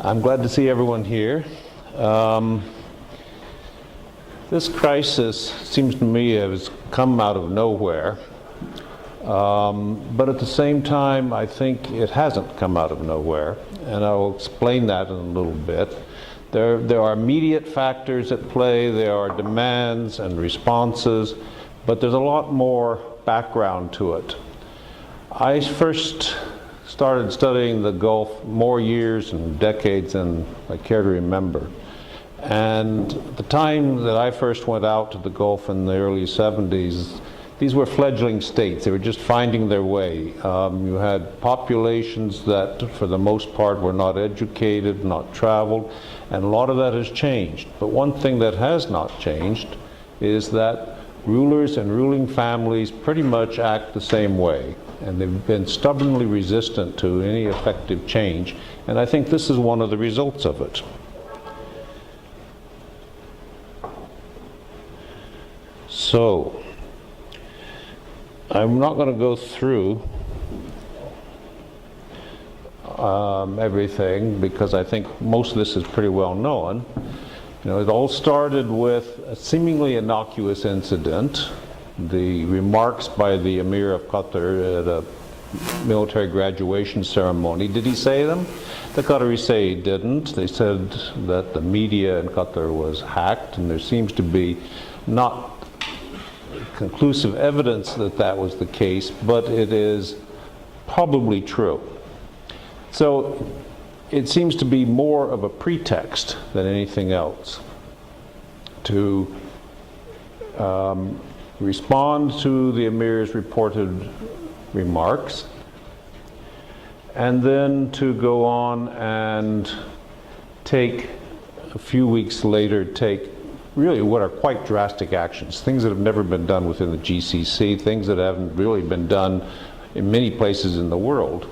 I'm glad to see everyone here. This crisis seems to me has come out of nowhere, but at the same time I think it hasn't come out of nowhere, and I'll explain that in a little bit. There are immediate factors at play, there are demands and responses, but there's a lot more background to it. I first started studying the Gulf more years and decades than I care to remember. And at the time that I first went out to the Gulf in the early 70s, these were fledgling states. They were just finding their way. You had populations that, for the most part, were not educated, not traveled, and a lot of that has changed. But one thing that has not changed is that rulers and ruling families pretty much act the same way, and they've been stubbornly resistant to any effective change, and I think this is one of the results of it. So, I'm not going to go through everything because I think most of this is pretty well known. You know, it all started with a seemingly innocuous incident, the remarks by the Emir of Qatar at a military graduation ceremony. Did he say them? The Qataris say he didn't. They said that the media in Qatar was hacked, and there seems to be not conclusive evidence that that was the case, but it is probably true. So it seems to be more of a pretext than anything else to respond to the Emir's reported remarks, and then to go on and take, a few weeks later, take really what are quite drastic actions, things that have never been done within the GCC, things that haven't really been done in many places in the world.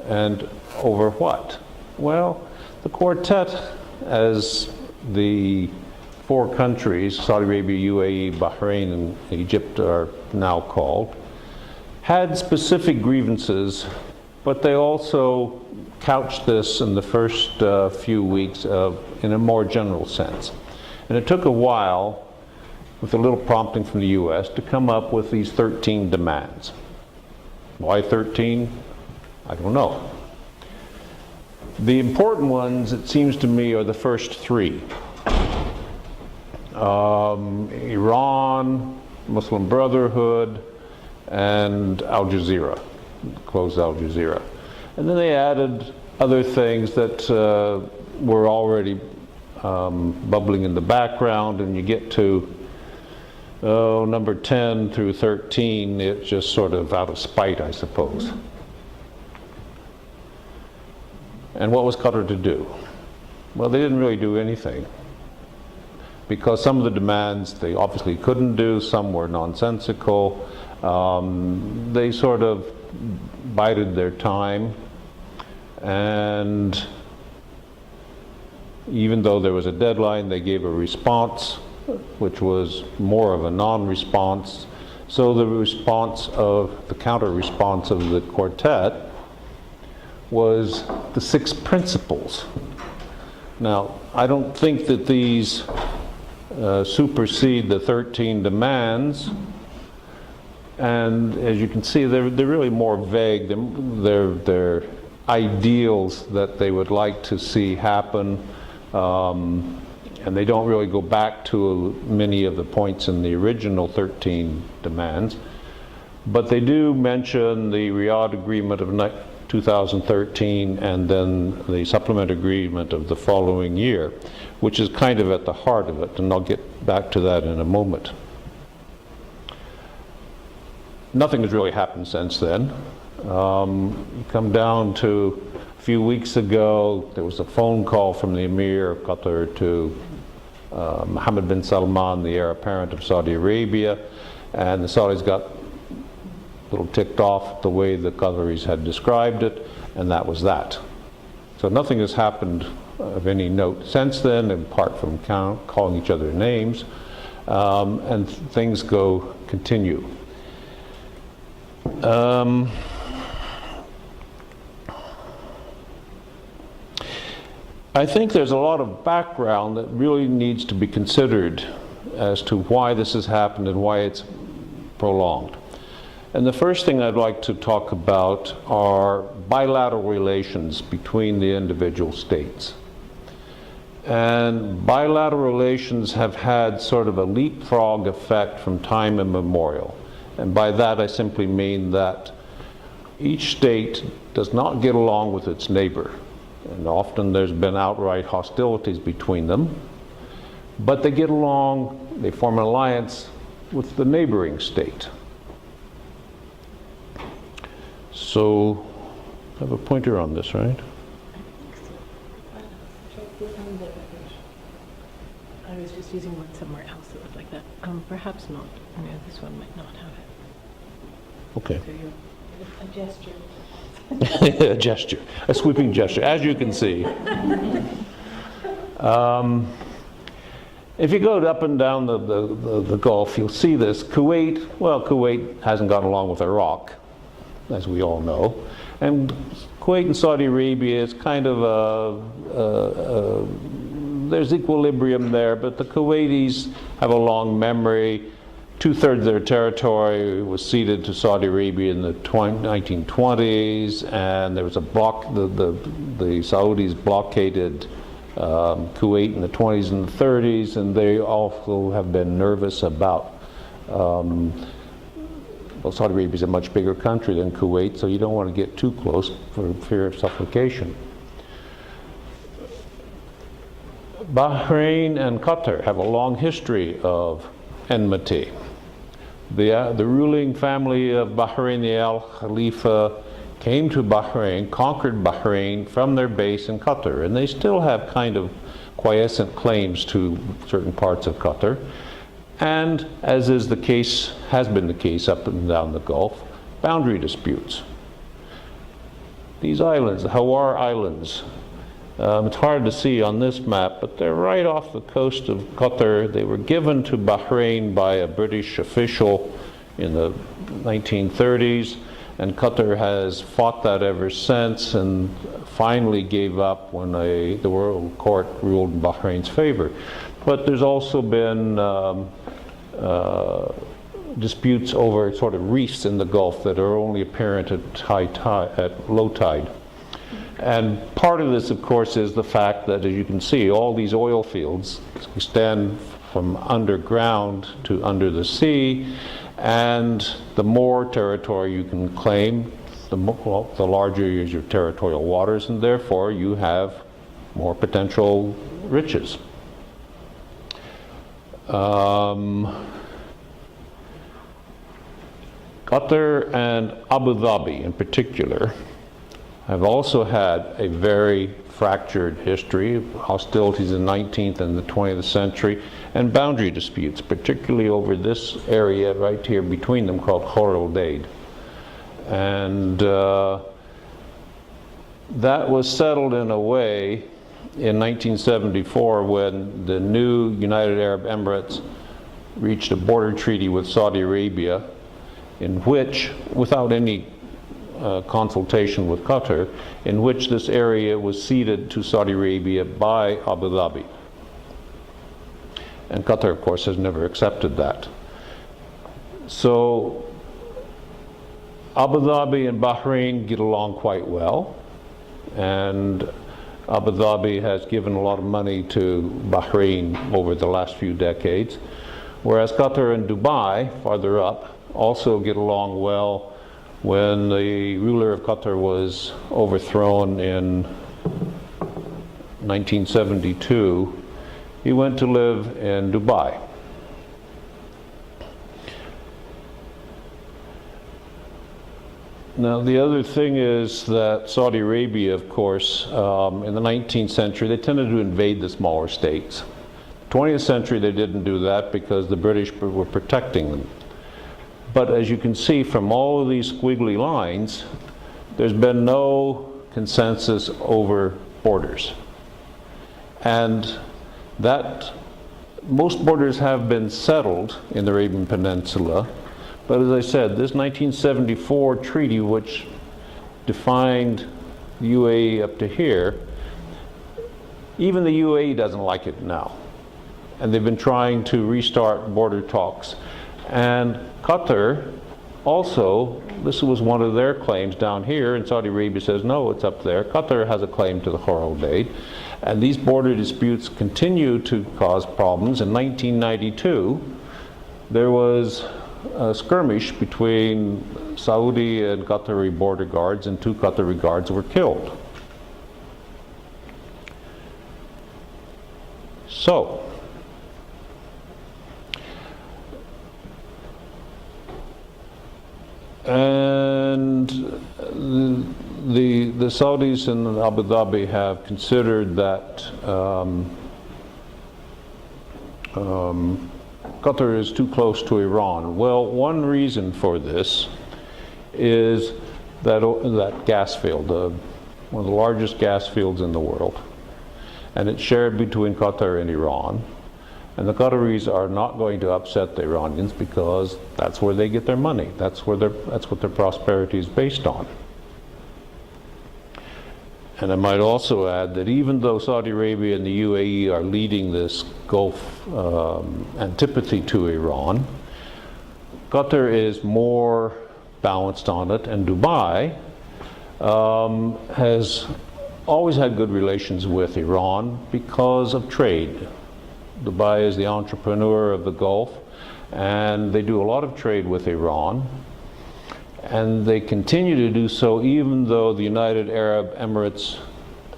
And over what? Well, the quartet, as the four countries, Saudi Arabia, UAE, Bahrain, and Egypt are now called, had specific grievances, but they also couched this in the first few weeks in a more general sense. And it took a while, with a little prompting from the US, to come up with these 13 demands. Why 13? I don't know. The important ones, it seems to me, are the first three. Iran, Muslim Brotherhood, and Al Jazeera, close Al Jazeera. And then they added other things that were already bubbling in the background, and you get to number 10 through 13, it's just sort of out of spite, I suppose. And what was Qatar to do? Well, they didn't really do anything, because some of the demands they obviously couldn't do, some were nonsensical. They sort of bided their time, and even though there was a deadline, they gave a response, which was more of a non-response. So the response of, the counter-response of the quartet was the 6 principles. Now, I don't think that these supersede the 13 demands, and as you can see, they're really more vague. They're ideals that they would like to see happen. And they don't really go back to many of the points in the original 13 demands. But they do mention the Riyadh Agreement of 2013 and then the supplement agreement of the following year, which is kind of at the heart of it, and I'll get back to that in a moment. Nothing has really happened since then. You come down to a few weeks ago, there was a phone call from the Emir of Qatar to Mohammed bin Salman, the heir apparent of Saudi Arabia, and the Saudis got a little ticked off the way the Qataris had described it, and that was that. So nothing has happened of any note since then, apart from calling each other names, and things continue. I think there's a lot of background that really needs to be considered as to why this has happened and why it's prolonged. And the first thing I'd like to talk about are bilateral relations between the individual states. And bilateral relations have had sort of a leapfrog effect from time immemorial. And by that I simply mean that each state does not get along with its neighbor. And often there's been outright hostilities between them. But they get along, they form an alliance with the neighboring state. So, I have a pointer on this, right? I was just using one somewhere else that looked like that. Perhaps not. No, this one might not have it. Okay. So a gesture. A gesture, a sweeping gesture, as you can see. If you go up and down the Gulf, you'll see this. Kuwait hasn't gotten along with Iraq, as we all know. And Kuwait and Saudi Arabia is kind of there's equilibrium there, but the Kuwaitis have a long memory. 2/3 of their territory was ceded to Saudi Arabia in the 1920s, and there was a the Saudis blockaded Kuwait in the 20s and the 30s, and they also have been nervous about, well, Saudi Arabia is a much bigger country than Kuwait, so you don't want to get too close for fear of suffocation. Bahrain and Qatar have a long history of enmity. The ruling family of Bahrain, the Al Khalifa, came to Bahrain, conquered Bahrain from their base in Qatar, and they still have kind of quiescent claims to certain parts of Qatar. And as is the case, has been the case up and down the Gulf, boundary disputes. These islands, the Hawar Islands, it's hard to see on this map, but they're right off the coast of Qatar. They were given to Bahrain by a British official in the 1930s, and Qatar has fought that ever since and finally gave up when the World Court ruled in Bahrain's favor. But there's also been disputes over sort of reefs in the Gulf that are only apparent at low tide. And part of this, of course, is the fact that, as you can see, all these oil fields extend from underground to under the sea, and the more territory you can claim, the larger is your territorial waters, and therefore you have more potential riches. Qatar and Abu Dhabi in particular have also had a very fractured history, hostilities in the 19th and the 20th century, and boundary disputes, particularly over this area right here between them called Khor el-Deid. And that was settled in a way in 1974 when the new United Arab Emirates reached a border treaty with Saudi Arabia, in which, without any consultation with Qatar, in which this area was ceded to Saudi Arabia by Abu Dhabi. And Qatar, of course, has never accepted that. So Abu Dhabi and Bahrain get along quite well, and Abu Dhabi has given a lot of money to Bahrain over the last few decades, whereas Qatar and Dubai, farther up, also get along well. When the ruler of Qatar was overthrown in 1972, he went to live in Dubai. Now, the other thing is that Saudi Arabia, of course, in the 19th century, they tended to invade the smaller states. 20th century, they didn't do that because the British were protecting them. But as you can see from all of these squiggly lines, there's been no consensus over borders. And that most borders have been settled in the Arabian Peninsula. But as I said, this 1974 treaty, which defined the UAE up to here, Even the UAE doesn't like it now. And they've been trying to restart border talks. And Qatar also, this was one of their claims down here, and Saudi Arabia says, no, it's up there. Qatar has a claim to the Khor and these border disputes continue to cause problems. In 1992, there was a skirmish between Saudi and Qatari border guards, and 2 Qatari guards were killed. So, and the Saudis and Abu Dhabi have considered that Qatar is too close to Iran. Well, one reason for this is that gas field, one of the largest gas fields in the world, and it's shared between Qatar and Iran. And the Qataris are not going to upset the Iranians because that's where they get their money. That's what their prosperity is based on. And I might also add that even though Saudi Arabia and the UAE are leading this Gulf antipathy to Iran, Qatar is more balanced on it, and Dubai has always had good relations with Iran because of trade. Dubai is the entrepreneur of the Gulf, and they do a lot of trade with Iran, and they continue to do so even though the United Arab Emirates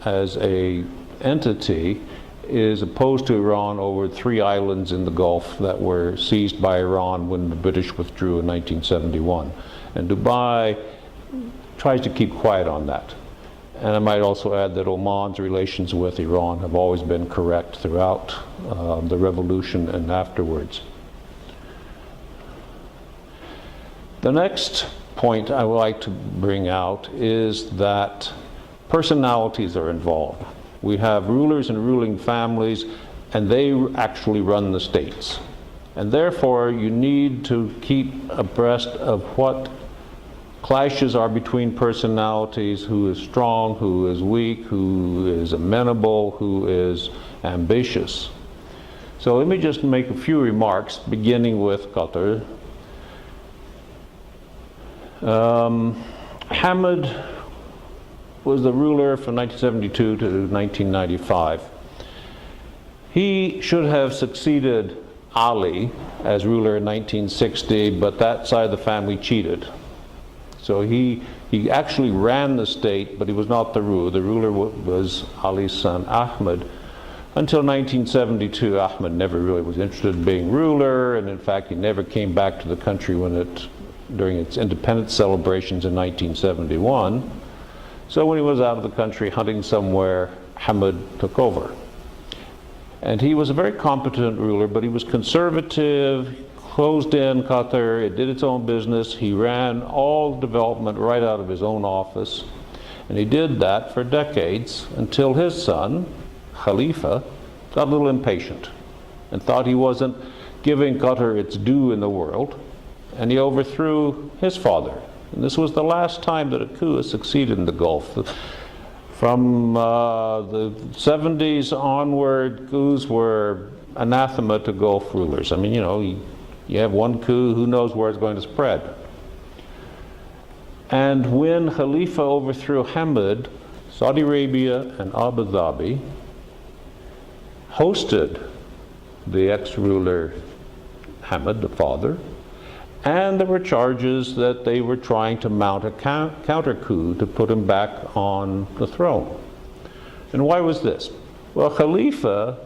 as a entity is opposed to Iran over 3 islands in the Gulf that were seized by Iran when the British withdrew in 1971. And Dubai tries to keep quiet on that. And I might also add that Oman's relations with Iran have always been correct throughout the revolution and afterwards. The next point I would like to bring out is that personalities are involved. We have rulers and ruling families, and they actually run the states. And therefore, you need to keep abreast of what clashes are between personalities, who is strong, who is weak, who is amenable, who is ambitious. So let me just make a few remarks, beginning with Qatar. Hamid was the ruler from 1972 to 1995. He should have succeeded Ali as ruler in 1960, but that side of the family cheated. So he actually ran the state, but he was not the ruler. The ruler was Ali's son, Ahmed. Until 1972, Ahmed never really was interested in being ruler, and in fact, he never came back to the country during its independence celebrations in 1971. So when he was out of the country hunting somewhere, Hamid took over. And he was a very competent ruler, but he was conservative, closed in Qatar, it did its own business. He ran all development right out of his own office. And he did that for decades until his son, Khalifa, got a little impatient and thought he wasn't giving Qatar its due in the world. And he overthrew his father. And this was the last time that a coup has succeeded in the Gulf. From the 70s onward, coups were anathema to Gulf rulers. I mean, you know, you have one coup, who knows where it's going to spread. And when Khalifa overthrew Hamid, Saudi Arabia and Abu Dhabi hosted the ex-ruler Hamid, the father, and there were charges that they were trying to mount a counter coup to put him back on the throne. And why was this? Well, Khalifa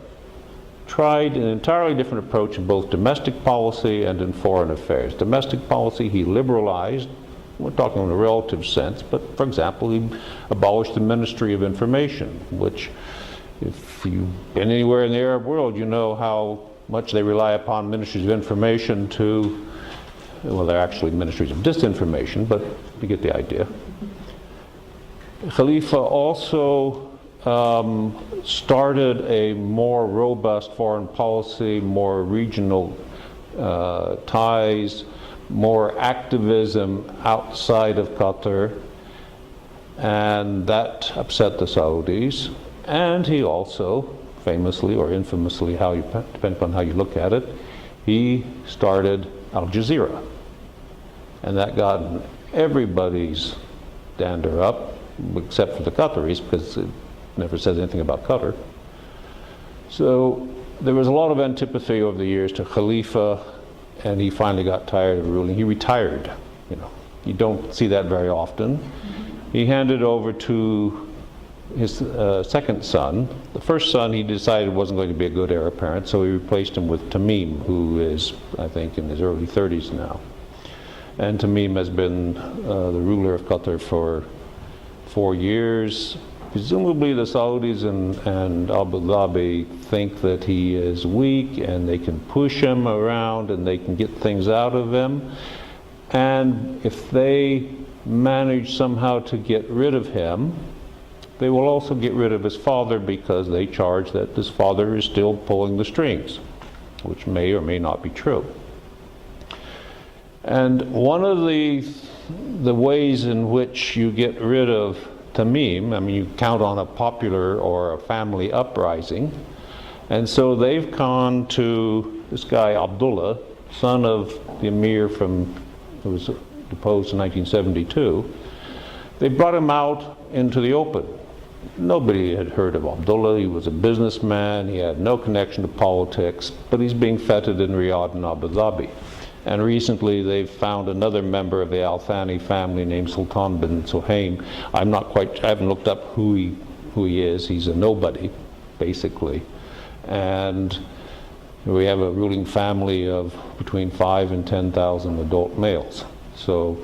tried an entirely different approach in both domestic policy and in foreign affairs. Domestic policy, he liberalized. We're talking in a relative sense, but for example, he abolished the Ministry of Information, which, if you've been anywhere in the Arab world, you know how much they rely upon ministries of information to, well, they're actually ministries of disinformation, but you get the idea. Khalifa also started a more robust foreign policy, more regional ties, more activism outside of Qatar, and that upset the Saudis. And he also, famously or infamously, depending upon how you look at it, he started Al Jazeera. And that got everybody's dander up, except for the Qataris, because it never says anything about Qatar. So there was a lot of antipathy over the years to Khalifa, and he finally got tired of ruling. He retired. You don't see that very often. He handed over to his second son. The first son he decided wasn't going to be a good heir apparent, so he replaced him with Tamim, who is, I think, in his early 30s now. And Tamim has been the ruler of Qatar for 4 years. Presumably the Saudis and Abu Dhabi think that he is weak and they can push him around and they can get things out of him. And if they manage somehow to get rid of him, they will also get rid of his father, because they charge that his father is still pulling the strings, which may or may not be true. And one of the ways in which you get rid of Tamim, I mean, you count on a popular or a family uprising, and so they've gone to this guy Abdullah, son of the emir who was deposed in 1972. They brought him out into the open. Nobody had heard of Abdullah. He was a businessman. He had no connection to politics, but he's being feted in Riyadh and Abu Dhabi. And recently they've found another member of the Al Thani family named Sultan bin Suhaim. I haven't looked up who he is. He's a nobody, basically. And we have a ruling family of between 5,000 and 10,000 adult males. So,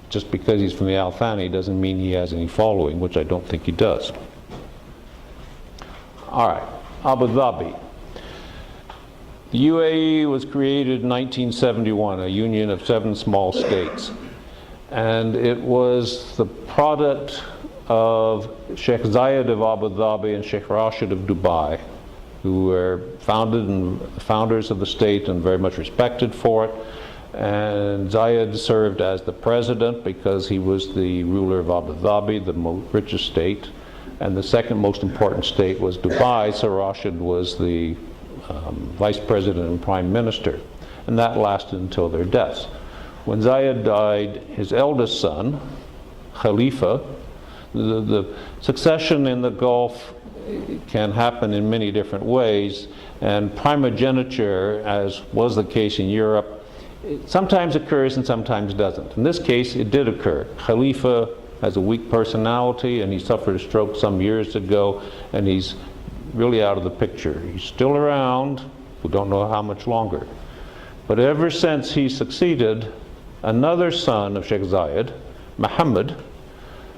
just because he's from the Al Thani doesn't mean he has any following, which I don't think he does. All right, Abu Dhabi. The UAE was created in 1971, a union of 7 small states. And it was the product of Sheikh Zayed of Abu Dhabi and Sheikh Rashid of Dubai, who were founders of the state and very much respected for it. And Zayed served as the president because he was the ruler of Abu Dhabi, the richest state. And the second most important state was Dubai, so Rashid was the vice president and prime minister, and that lasted until their deaths. When Zayed died, his eldest son, Khalifa, the succession in the Gulf can happen in many different ways, and primogeniture, as was the case in Europe, it sometimes occurs and sometimes doesn't. In this case, it did occur. Khalifa has a weak personality, and he suffered a stroke some years ago, and he's really out of the picture. He's still around, we don't know how much longer. But ever since he succeeded, another son of Sheikh Zayed, Mohammed,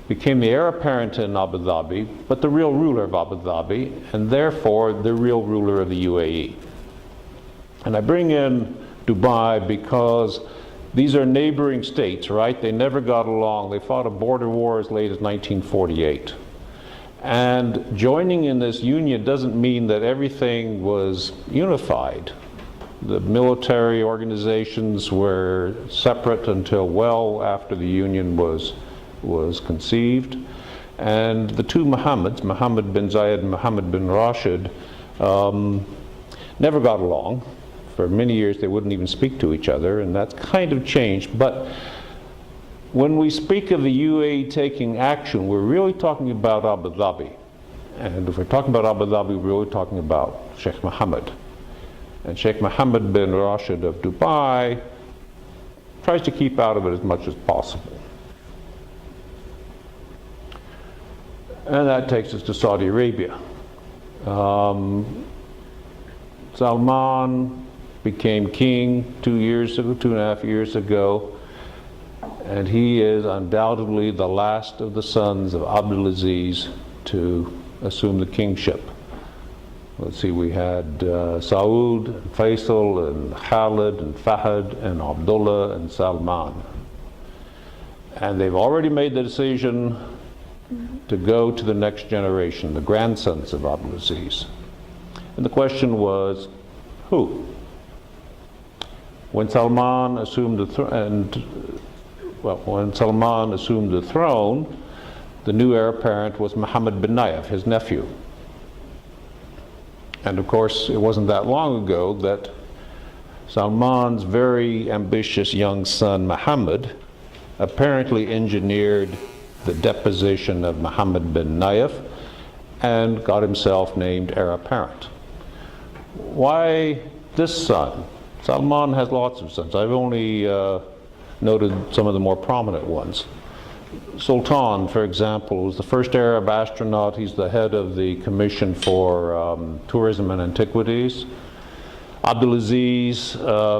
became the heir apparent in Abu Dhabi, but the real ruler of Abu Dhabi, and therefore the real ruler of the UAE. And I bring in Dubai because these are neighboring states, right? They never got along. They fought a border war as late as 1948. And joining in this union doesn't mean that everything was unified. The military organizations were separate until well after the union was conceived. And the two Mohammeds, Mohammed bin Zayed and Mohammed bin Rashid, never got along. For many years they wouldn't even speak to each other, and that's kind of changed. But when we speak of the UAE taking action, we're really talking about Abu Dhabi. And if we're talking about Abu Dhabi, we're really talking about Sheikh Mohammed. And Sheikh Mohammed bin Rashid of Dubai tries to keep out of it as much as possible. And that takes us to Saudi Arabia. Salman became king 2.5 years ago. And he is undoubtedly the last of the sons of Abdulaziz to assume the kingship. Let's see, we had Saud, and Faisal, and Khalid, and Fahad, and Abdullah, and Salman. And they've already made the decision to go to the next generation, the grandsons of Abdulaziz. And the question was, who? When Salman assumed the throne, the new heir apparent was Mohammed bin Nayef, his nephew. And of course, it wasn't that long ago that Salman's very ambitious young son, Mohammed, apparently engineered the deposition of Mohammed bin Nayef and got himself named heir apparent. Why this son? Salman has lots of sons. I've only noted some of the more prominent ones. Sultan, for example, was the first Arab astronaut. He's the head of the Commission for Tourism and Antiquities. Abdulaziz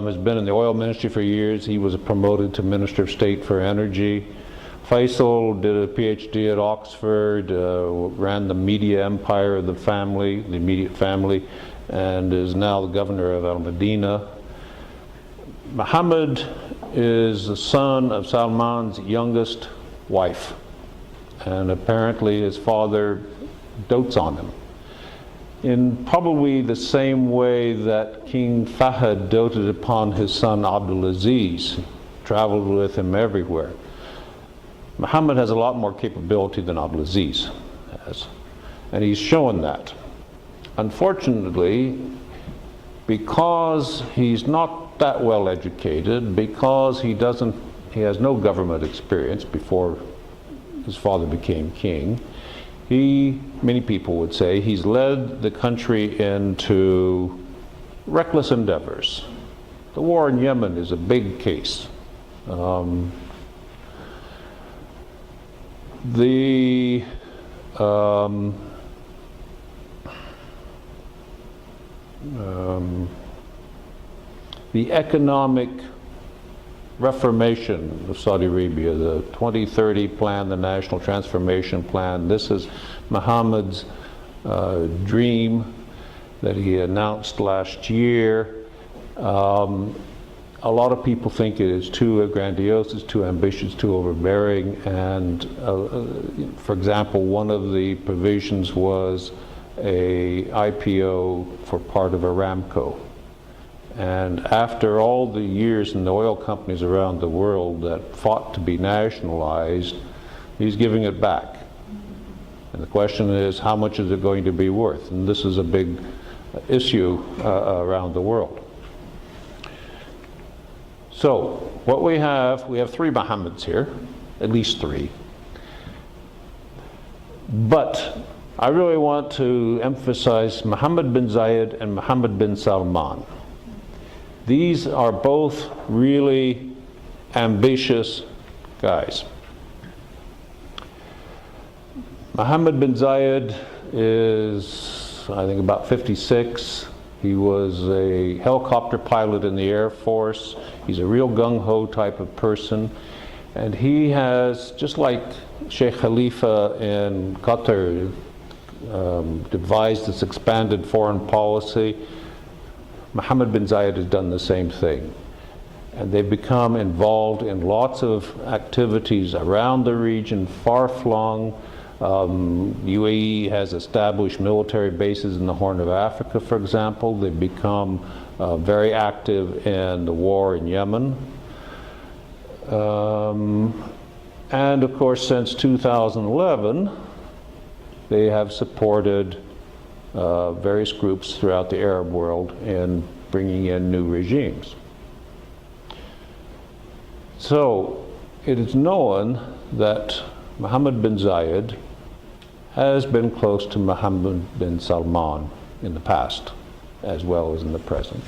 has been in the oil ministry for years. He was promoted to Minister of State for Energy. Faisal did a PhD at Oxford, ran the media empire of the family, the immediate family, and is now the governor of Al Medina. Mohammed is the son of Salman's youngest wife, and apparently his father dotes on him in probably the same way that King Fahd doted upon his son Abdulaziz, traveled with him everywhere. Mohammed has a lot more capability than Abdulaziz has, and he's shown that. Unfortunately, because he's not that well educated, because he has no government experience before his father became king, many people would say, he's led the country into reckless endeavors. The war in Yemen is a big case. The economic reformation of Saudi Arabia, the 2030 plan, the National Transformation Plan, this is Mohammed's dream that he announced last year. A lot of people think it is too grandiose, it's too ambitious, too overbearing, and for example, one of the provisions was a IPO for part of Aramco. And after all the years in the oil companies around the world that fought to be nationalized, he's giving it back. And the question is, how much is it going to be worth? And this is a big issue around the world. So, what we have three Mohammeds here, at least three. But I really want to emphasize Mohammed bin Zayed and Mohammed bin Salman. These are both really ambitious guys. Mohammed bin Zayed is, I think, about 56. He was a helicopter pilot in the Air Force. He's a real gung-ho type of person. And he has, just like Sheikh Khalifa in Qatar devised this expanded foreign policy, Mohammed bin Zayed has done the same thing. And they've become involved in lots of activities around the region, far-flung. UAE has established military bases in the Horn of Africa, for example. They've become very active in the war in Yemen. And of course, since 2011, they have supported various groups throughout the Arab world in bringing in new regimes. So it is known that Mohammed bin Zayed has been close to Mohammed bin Salman in the past, as well as in the present.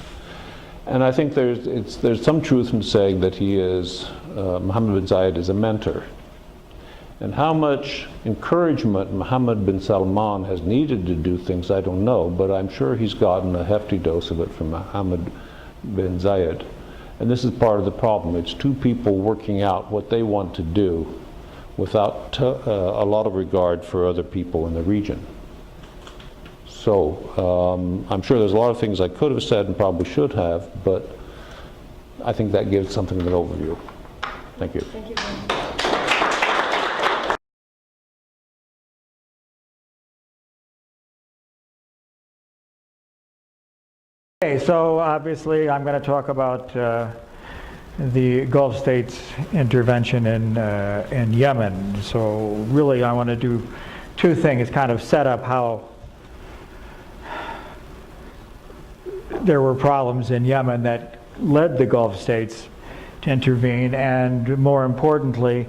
And I think there's some truth in saying that he is, Mohammed bin Zayed is a mentor. And how much encouragement Mohammed bin Salman has needed to do things, I don't know, but I'm sure he's gotten a hefty dose of it from Mohammed bin Zayed. And this is part of the problem. It's two people working out what they want to do without a lot of regard for other people in the region. So I'm sure there's a lot of things I could have said and probably should have, but I think that gives something of an overview. Thank you. Thank you very much. Okay, so obviously I'm going to talk about the Gulf states' intervention in Yemen. So really I want to do two things, kind of set up how there were problems in Yemen that led the Gulf states to intervene, and more importantly,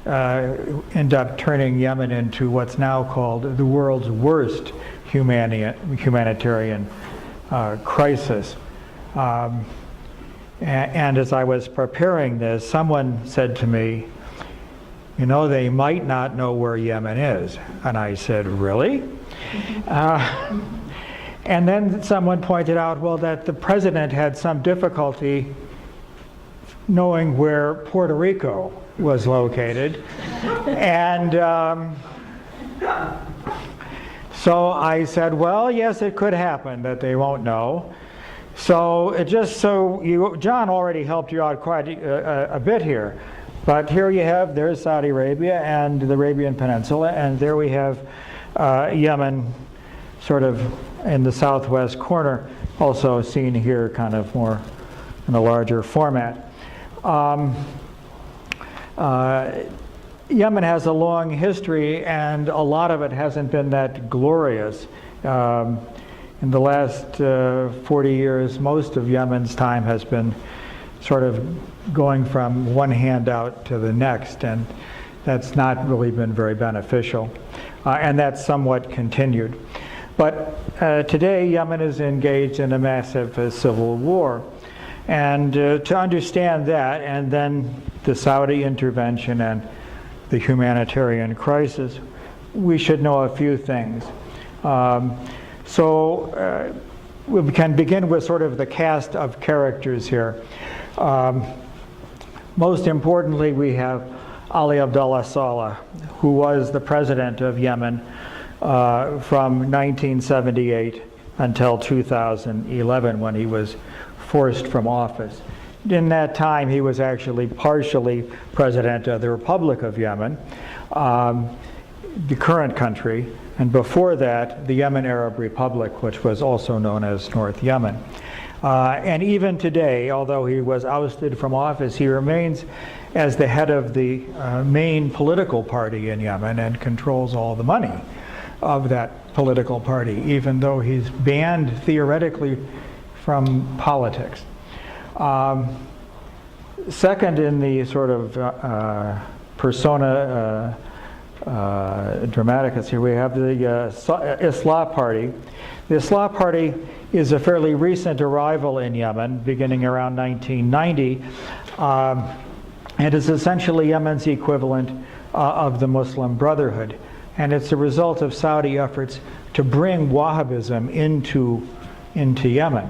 end up turning Yemen into what's now called the world's worst humanitarian crisis. And as I was preparing this, someone said to me, you know, they might not know where Yemen is. And I said, really? And then someone pointed out, well, that the president had some difficulty knowing where Puerto Rico was located. And so I said, well, yes, it could happen that they won't know. So John already helped you out quite a bit here. But here you have, there's Saudi Arabia and the Arabian Peninsula, and there we have Yemen sort of in the southwest corner, also seen here kind of more in a larger format. Yemen has a long history, and a lot of it hasn't been that glorious. In the last 40 years, most of Yemen's time has been sort of going from one handout to the next, and that's not really been very beneficial. And that's somewhat continued. But today, Yemen is engaged in a massive civil war. And to understand that, and then the Saudi intervention and the humanitarian crisis, we should know a few things. So we can begin with sort of the cast of characters here. Most importantly, we have Ali Abdullah Saleh, who was the president of Yemen from 1978 until 2011, when he was forced from office. In that time, he was actually partially president of the Republic of Yemen, the current country, and before that, the Yemen Arab Republic, which was also known as North Yemen. And even today, although he was ousted from office, he remains as the head of the main political party in Yemen and controls all the money of that political party, even though he's banned theoretically from politics. Second in the sort of persona dramaticus here, we have the Islah Party. The Islah Party is a fairly recent arrival in Yemen, beginning around 1990, and is essentially Yemen's equivalent of the Muslim Brotherhood. And it's a result of Saudi efforts to bring Wahhabism into Yemen.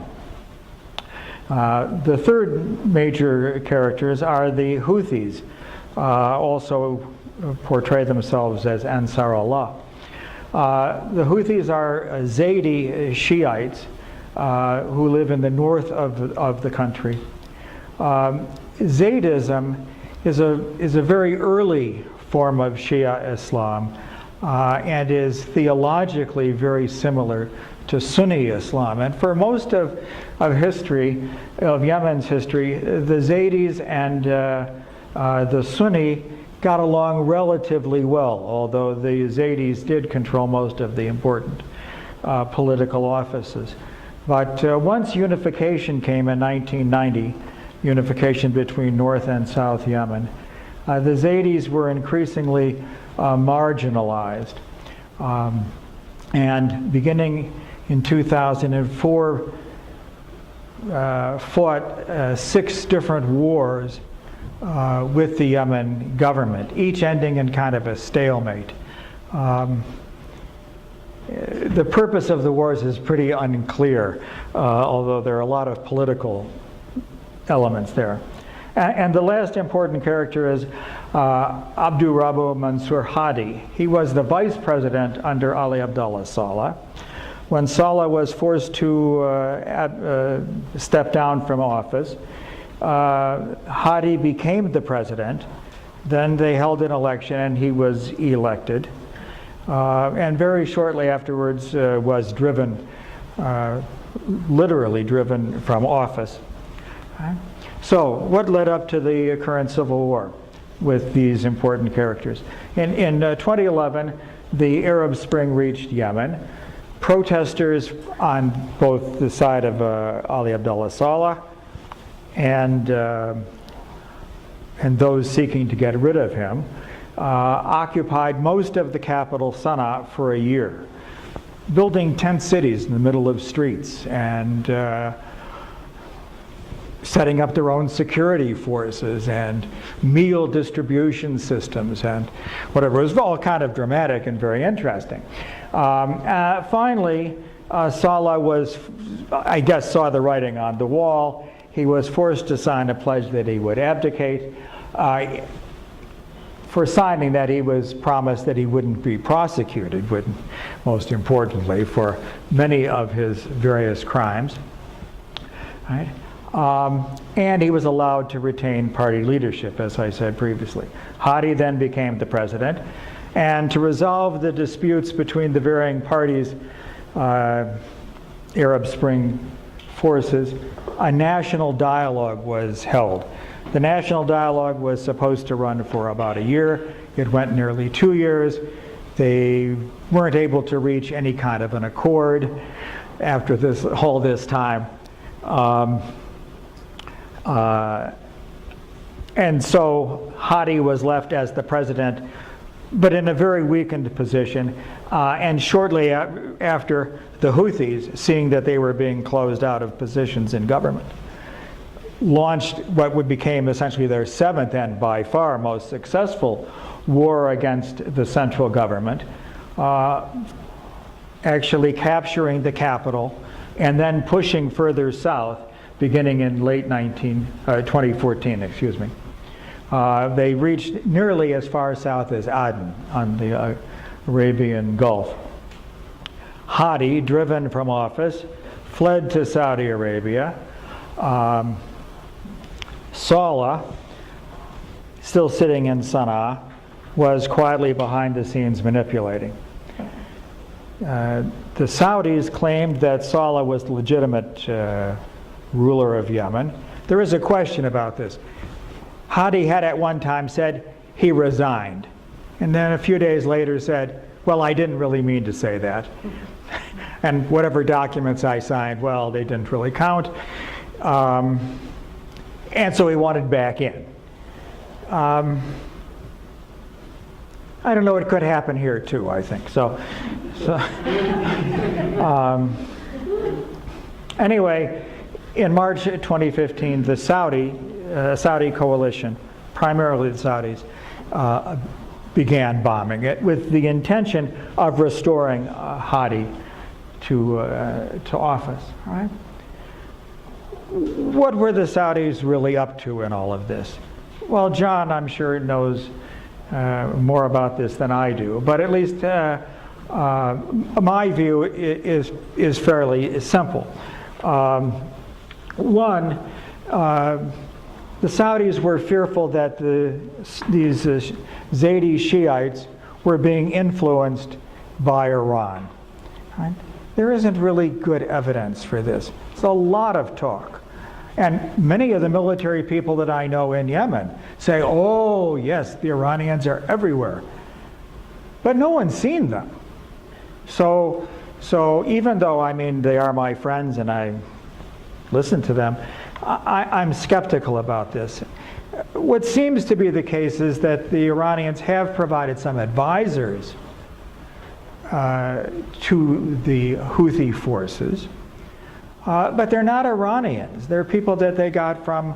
The third major characters are the Houthis, also portray themselves as Ansar Allah. The Houthis are Zayed Shiites who live in the north of the country. Zaydism is a very early form of Shia Islam and is theologically very similar to Sunni Islam. And for most of history, of Yemen's history, the Zaydis and the Sunni got along relatively well, although the Zaydis did control most of the important political offices. But once unification came in 1990, unification between North and South Yemen, the Zaydis were increasingly marginalized. And beginning in 2004, fought 6 different wars with the Yemen government, each ending in kind of a stalemate. The purpose of the wars is pretty unclear, although there are a lot of political elements there. And the last important character is Abdul Rabu Mansur Hadi. He was the vice president under Ali Abdullah Saleh. When Saleh was forced to step down from office, Hadi became the president. Then they held an election and he was elected. And very shortly afterwards was driven, literally driven from office. So, what led up to the current civil war with these important characters? In 2011, the Arab Spring reached Yemen. Protesters on both the side of Ali Abdullah Saleh and those seeking to get rid of him occupied most of the capital, Sana'a, for a year, building tent cities in the middle of streets and setting up their own security forces and meal distribution systems and whatever. It was all kind of dramatic and very interesting. Finally, Saleh was, I guess, saw the writing on the wall. He was forced to sign a pledge that he would abdicate. For signing that, he was promised that he wouldn't be prosecuted, most importantly, for many of his various crimes. Right? And he was allowed to retain party leadership, as I said previously. Hadi then became the president, and to resolve the disputes between the varying parties, Arab Spring forces, a national dialogue was held. The national dialogue was supposed to run for about a year. It went nearly 2 years. They weren't able to reach any kind of an accord after all this time. And so Hadi was left as the president, but in a very weakened position. And shortly after, the Houthis, seeing that they were being closed out of positions in government, launched what became essentially their seventh and by far most successful war against the central government, actually capturing the capital and then pushing further south, beginning in late 2014, excuse me. They reached nearly as far south as Aden on the Arabian Gulf. Hadi, driven from office, fled to Saudi Arabia. Saleh, still sitting in Sana'a, was quietly behind the scenes manipulating. The Saudis claimed that Saleh was the legitimate ruler of Yemen. There is a question about this. Hadi had at one time said he resigned, and then a few days later said, well, I didn't really mean to say that. And whatever documents I signed, well, they didn't really count. And so he wanted back in. I don't know, it could happen here too, I think. Anyway, in March 2015, the Saudi coalition, primarily the Saudis, began bombing it with the intention of restoring Hadi to office. Right? What were the Saudis really up to in all of this? Well, John, I'm sure, knows more about this than I do, but at least my view is fairly simple. One, the Saudis were fearful that these Zayed Shiites were being influenced by Iran. Right? There isn't really good evidence for this. It's a lot of talk. And many of the military people that I know in Yemen say, oh, yes, the Iranians are everywhere. But no one's seen them. So even though, I mean, they are my friends and I listen to them, I'm skeptical about this. What seems to be the case is that the Iranians have provided some advisors to the Houthi forces, but they're not Iranians. They're people that they got from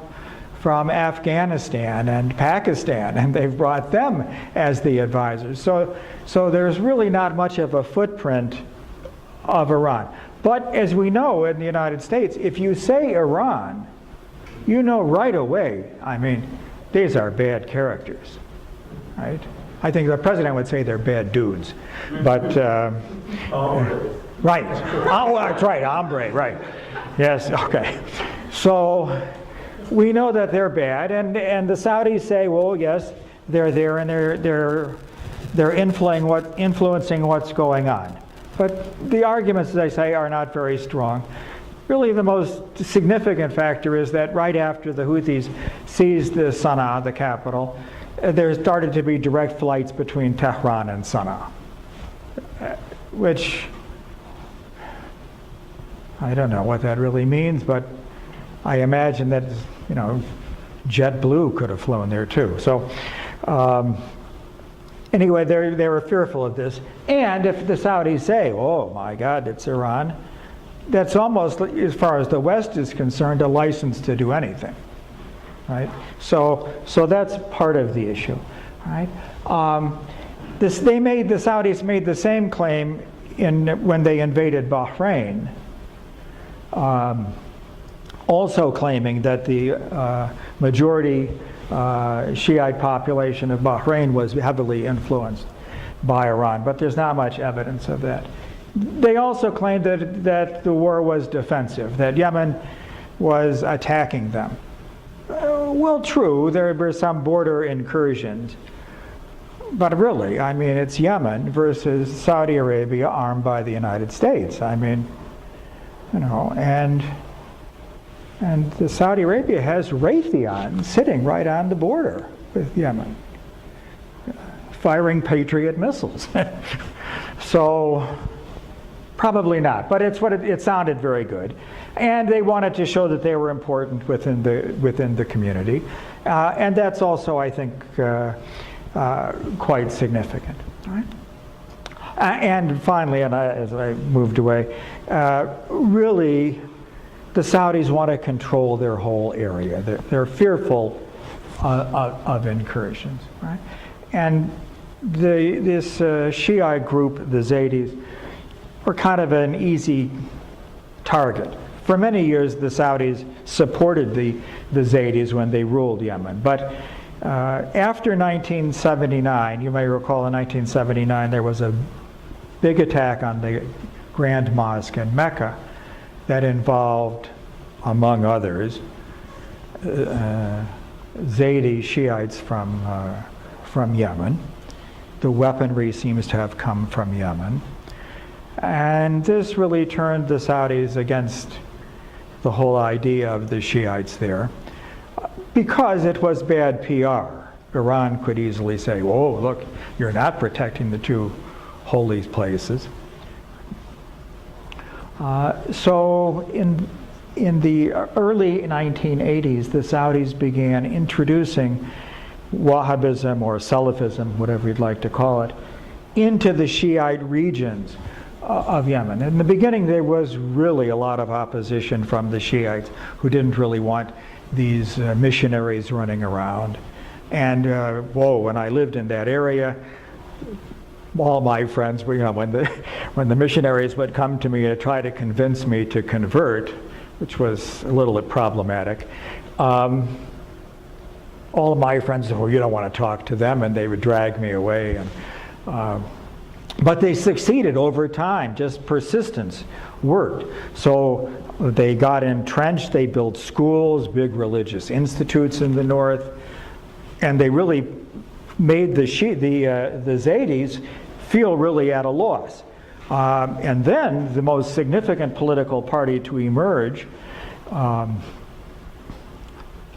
Afghanistan and Pakistan, and they've brought them as the advisors. So there's really not much of a footprint of Iran. But as we know in the United States, if you say Iran, you know right away, I mean, these are bad characters, right? I think the president would say they're bad dudes, but right. Oh, that's right, hombre, right. Yes, okay. So we know that they're bad, and the Saudis say, well, yes, they're there and they're influencing what's going on. But the arguments, as I say, are not very strong. really the most significant factor is that right after the Houthis seized the Sana'a, the capital, there started to be direct flights between Tehran and Sana'a, which I don't know what that really means, but I imagine that, you know, JetBlue could have flown there too. So anyway, they were fearful of this. And if the Saudis say, oh my God, it's Iran, that's almost, as far as the West is concerned, a license to do anything, right? So that's part of the issue, right? The Saudis made the same claim when they invaded Bahrain, also claiming that the majority Shiite population of Bahrain was heavily influenced by Iran, but there's not much evidence of that. They also claimed that the war was defensive, that Yemen was attacking them. Well, true, there were some border incursions, but really, I mean, it's Yemen versus Saudi Arabia armed by the United States. I mean, you know, and the Saudi Arabia has Raytheon sitting right on the border with Yemen, firing Patriot missiles. So probably not, but it sounded very good, and they wanted to show that they were important within the community, and that's also, I think, quite significant. All right? And finally, as I moved away, really, the Saudis want to control their whole area. They're fearful of incursions, right? And this Shiite group, the Zaydis, were kind of an easy target. For many years, the Saudis supported the Zaydis when they ruled Yemen. But after 1979, you may recall in 1979, there was a big attack on the Grand Mosque in Mecca that involved, among others, Zaydi Shiites from Yemen. The weaponry seems to have come from Yemen. And this really turned the Saudis against the whole idea of the Shiites there, because it was bad PR. Iran could easily say, oh, look, you're not protecting the two holy places. So in the early 1980s, the Saudis began introducing Wahhabism or Salafism, whatever you'd like to call it, into the Shiite regions of Yemen. In the beginning, there was really a lot of opposition from the Shiites who didn't really want these missionaries running around. And when I lived in that area, all my friends were, you know, when the missionaries would come to me to try to convince me to convert, which was a little bit problematic, all of my friends said, well, you don't want to talk to them, and they would drag me away. And but they succeeded over time. Just persistence worked. So they got entrenched. They built schools, big religious institutes in the north, and they really made the Zaydis feel really at a loss. And then the most significant political party to emerge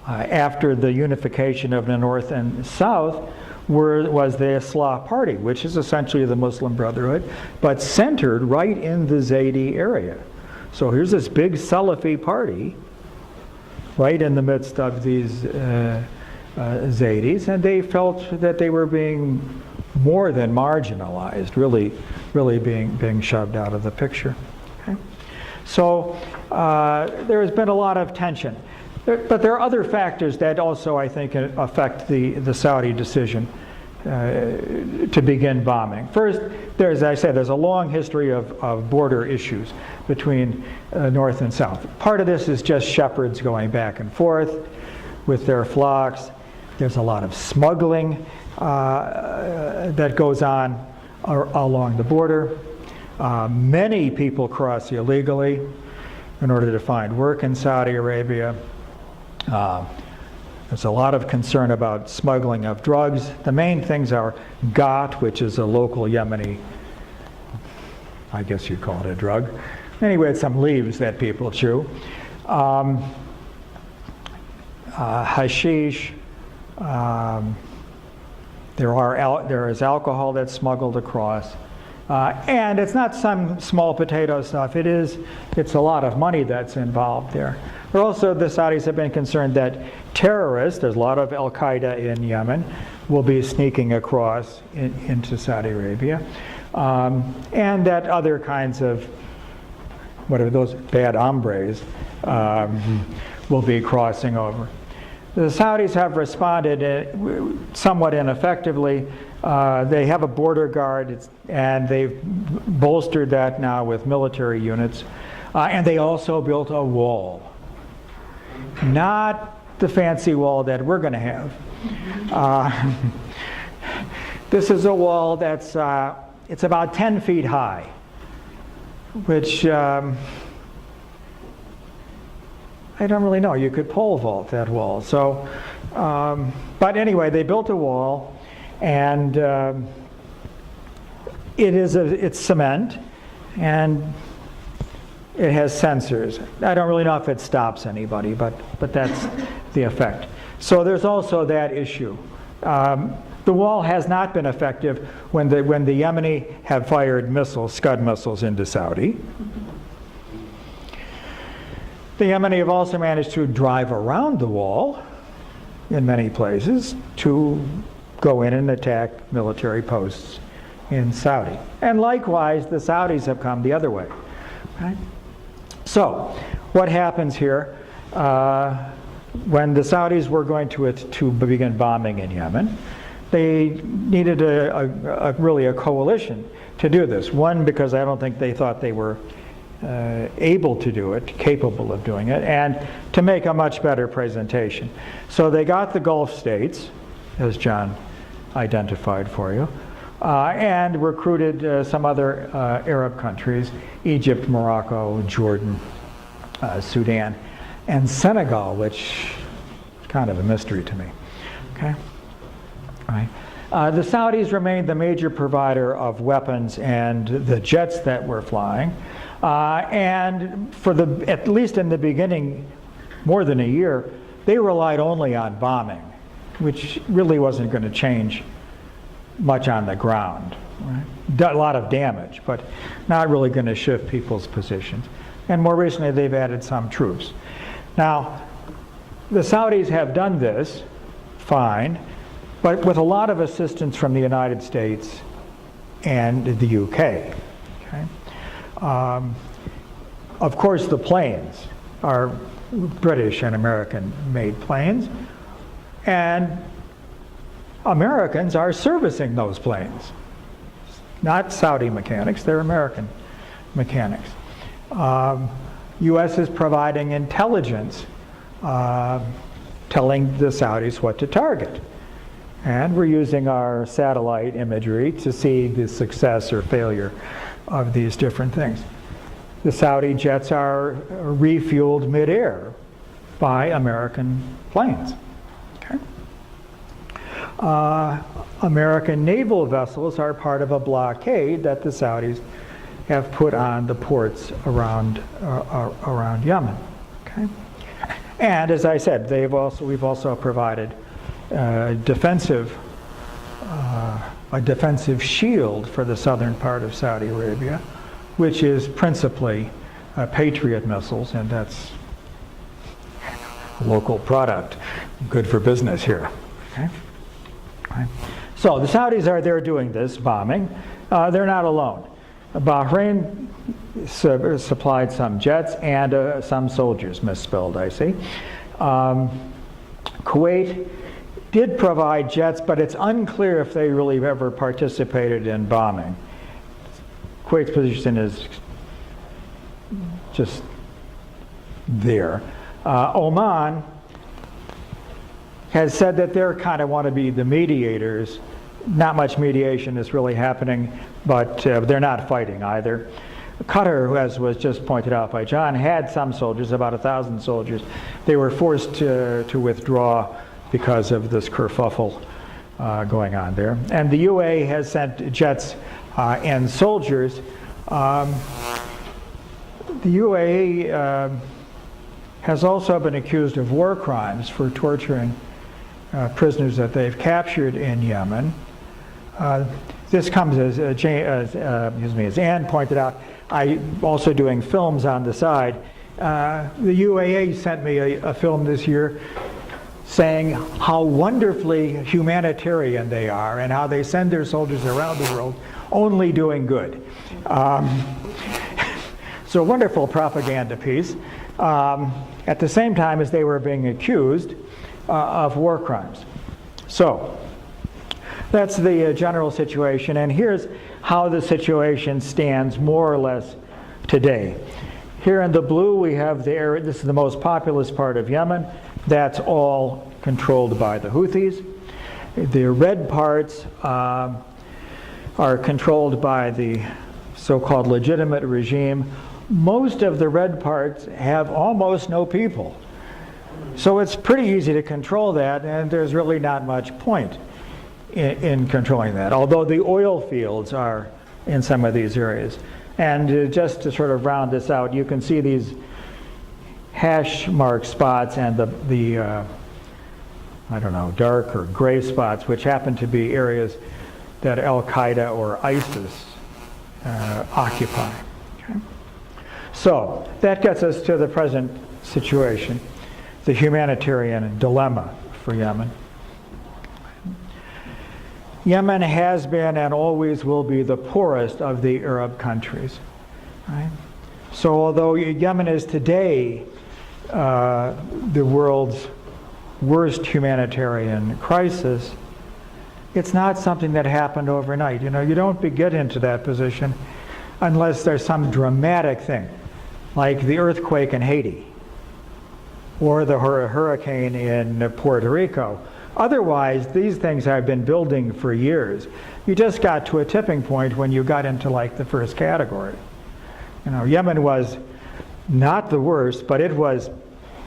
after the unification of the North and South was the Islah Party, which is essentially the Muslim Brotherhood, but centered right in the Zaydi area. So here's this big Salafi party right in the midst of these Zaydis, and they felt that they were being more than marginalized, really being shoved out of the picture. Okay? So there has been a lot of tension. But there are other factors that also, I think, affect the Saudi decision to begin bombing. First, as I said, there's a long history of border issues between North and South. Part of this is just shepherds going back and forth with their flocks. There's a lot of smuggling that goes on along the border. Many people cross illegally in order to find work in Saudi Arabia. There's a lot of concern about smuggling of drugs. The main things are ghat, which is a local Yemeni, I guess you'd call it a drug, Anyway, it's some leaves that people chew. Hashish. There is alcohol that's smuggled across. And it's not some small potato stuff. It's a lot of money that's involved there. But also the Saudis have been concerned that terrorists, there's a lot of Al-Qaeda in Yemen, will be sneaking across into Saudi Arabia. And that other kinds of, what are those, bad hombres, will be crossing over. The Saudis have responded somewhat ineffectively. They have a border guard, and they've bolstered that now with military units. And they also built a wall. Not the fancy wall that we're going to have. This is a wall that's it's about 10 feet high, which I don't really know. You could pole vault that wall. So, but anyway, they built a wall, and it's cement, and it has sensors. I don't really know if it stops anybody, but that's the effect. So there's also that issue. The wall has not been effective when the Yemeni have fired missiles, Scud missiles, into Saudi. The Yemeni have also managed to drive around the wall in many places to go in and attack military posts in Saudi. And likewise, the Saudis have come the other way. Right? So, what happens here? When the Saudis were going to begin bombing in Yemen, they needed really a coalition to do this. One, because I don't think they thought they were able to do it, capable of doing it, and to make a much better presentation. So they got the Gulf states, as John identified for you, and recruited some other Arab countries, Egypt, Morocco, Jordan, Sudan, and Senegal, which is kind of a mystery to me. Okay? All right. The Saudis remained the major provider of weapons and the jets that were flying. And at least in the beginning, more than a year, they relied only on bombing, which really wasn't going to change much on the ground. Right? A lot of damage, but not really going to shift people's positions. And more recently, they've added some troops. Now, the Saudis have done this fine, but with a lot of assistance from the United States and the UK. Okay? Of course, the planes are British and American-made planes, and Americans are servicing those planes. Not Saudi mechanics, they're American mechanics. U.S. is providing intelligence, telling the Saudis what to target. And we're using our satellite imagery to see the success or failure of these different things. The Saudi jets are refueled midair by American planes. Okay? American naval vessels are part of a blockade that the Saudis have put on the ports around Yemen. Okay? And as I said, we've also provided a defensive shield for the southern part of Saudi Arabia, which is principally Patriot missiles, and that's a local product, good for business here. Okay? Right. So the Saudis are there doing this bombing. They're not alone. Bahrain supplied some jets and some soldiers, misspelled, I see. Kuwait did provide jets, but it's unclear if they really ever participated in bombing. Kuwait's position is just there. Oman has said that they kind of want to be the mediators. Not much mediation is really happening, but they're not fighting either. Qatar, as was just pointed out by John, had some soldiers, about 1,000 soldiers. They were forced to withdraw because of this kerfuffle going on there. And the UAE has sent jets and soldiers. The UAE has also been accused of war crimes for torturing prisoners that they've captured in Yemen. This comes as Ann pointed out, I'm also doing films on the side. The UAE sent me a film this year saying how wonderfully humanitarian they are and how they send their soldiers around the world only doing good. So a wonderful propaganda piece. At the same time as they were being accused of war crimes. So that's the general situation, and here's how the situation stands more or less today. Here in the blue we have the area, this is the most populous part of Yemen. That's all controlled by the Houthis. The red parts are controlled by the so-called legitimate regime. Most of the red parts have almost no people. So it's pretty easy to control that, and there's really not much point in controlling that, although the oil fields are in some of these areas. And just to sort of round this out, you can see these hash mark spots and the I don't know, dark or gray spots, which happen to be areas that Al-Qaeda or ISIS occupy. Okay? So that gets us to the present situation, the humanitarian dilemma for Yemen. Yemen has been and always will be the poorest of the Arab countries. Right? So although Yemen is today the world's worst humanitarian crisis, it's not something that happened overnight. You know, you don't get into that position unless there's some dramatic thing, like the earthquake in Haiti or the hurricane in Puerto Rico. Otherwise, these things have been building for years. You just got to a tipping point when you got into like the first category. You know, Yemen was not the worst, but it was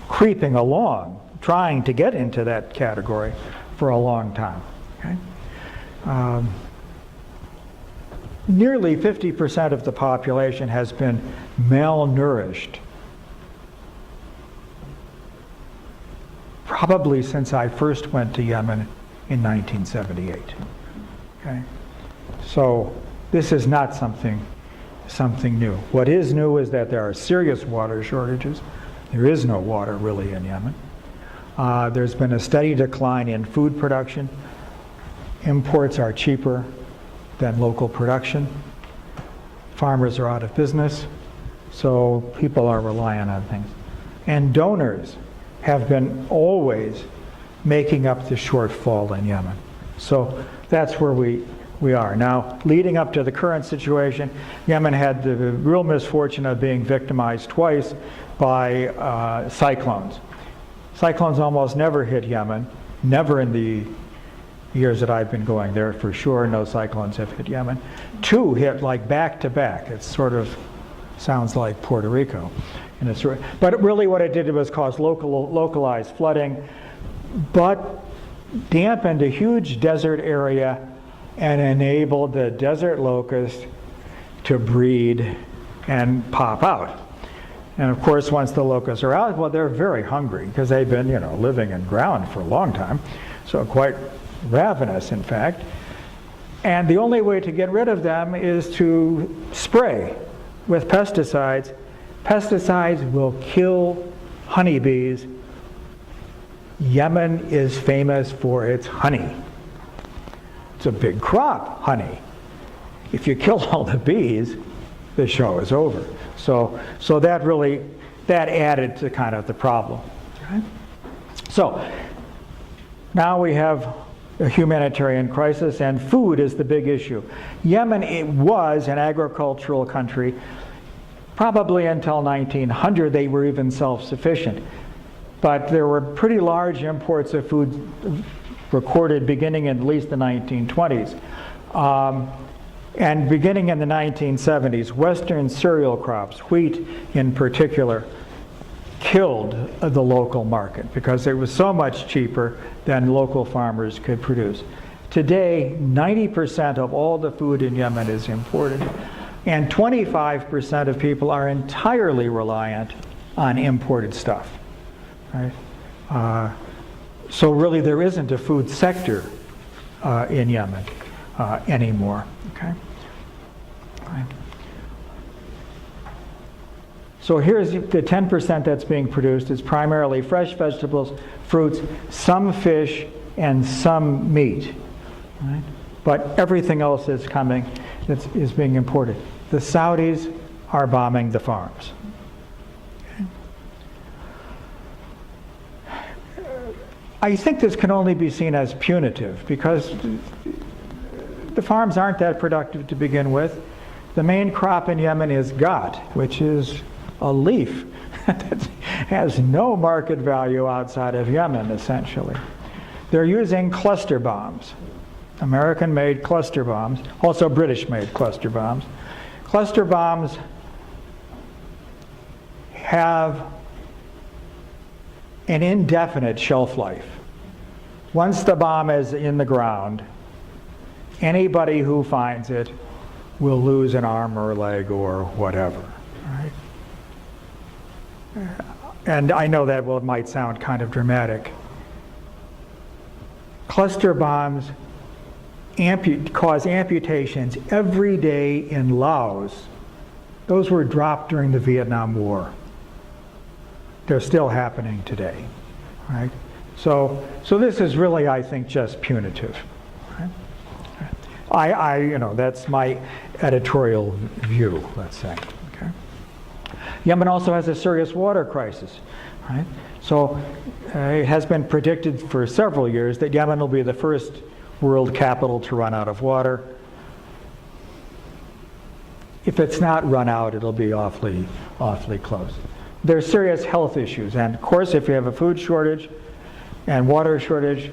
creeping along, trying to get into that category for a long time. Okay? Nearly 50% of the population has been malnourished, probably since I first went to Yemen in 1978. Okay? So this is not something new. What is new is that there are serious water shortages. There is no water really in Yemen. There's been a steady decline in food production. Imports are cheaper than local production. Farmers are out of business, so people are relying on things. And donors have been always making up the shortfall in Yemen. So that's where we are. Now, leading up to the current situation, Yemen had the real misfortune of being victimized twice by cyclones. Cyclones almost never hit Yemen, never in the years that I've been going there, for sure, no cyclones have hit Yemen. Two hit like back to back. It sort of sounds like Puerto Rico. But really what it did was cause localized flooding, but dampened a huge desert area and enabled the desert locust to breed and pop out. And of course, once the locusts are out, well, they're very hungry because they've been, living in ground for a long time, so quite ravenous, in fact. And the only way to get rid of them is to spray with pesticides. Pesticides will kill honeybees. Yemen is famous for its honey. It's a big crop, honey. If you kill all the bees, the show is over. So that added to kind of the problem. Right? So now we have a humanitarian crisis, and food is the big issue. Yemen, it was an agricultural country. Probably until 1900 they were even self-sufficient. But there were pretty large imports of food recorded beginning in at least the 1920s. And beginning in the 1970s, Western cereal crops, wheat in particular, killed the local market because it was so much cheaper than local farmers could produce. Today, 90% of all the food in Yemen is imported. And 25% of people are entirely reliant on imported stuff. Right? So really there isn't a food sector in Yemen anymore. Okay? Right. So here's the 10% that's being produced. It's primarily fresh vegetables, fruits, some fish, and some meat. Right? But everything else that's coming is being imported. The Saudis are bombing the farms. Okay. I think this can only be seen as punitive because the farms aren't that productive to begin with. The main crop in Yemen is ghat, which is a leaf that has no market value outside of Yemen, essentially. They're using cluster bombs, American-made cluster bombs, also British-made cluster bombs. Cluster bombs have an indefinite shelf life. Once the bomb is in the ground, anybody who finds it will lose an arm or a leg or whatever. Right? And I know that it might sound kind of cluster bombs cause amputations every day in Laos. Those were dropped during the Vietnam War. They're still happening today. Right? So this is really, I think, just punitive. Right? That's my editorial view, let's say. Okay? Yemen also has a serious water crisis. Right? So it has been predicted for several years that Yemen will be the first world capital to run out of water. If it's not run out, it'll be awfully close. There's serious health issues, and of course, if you have a food shortage and water shortage,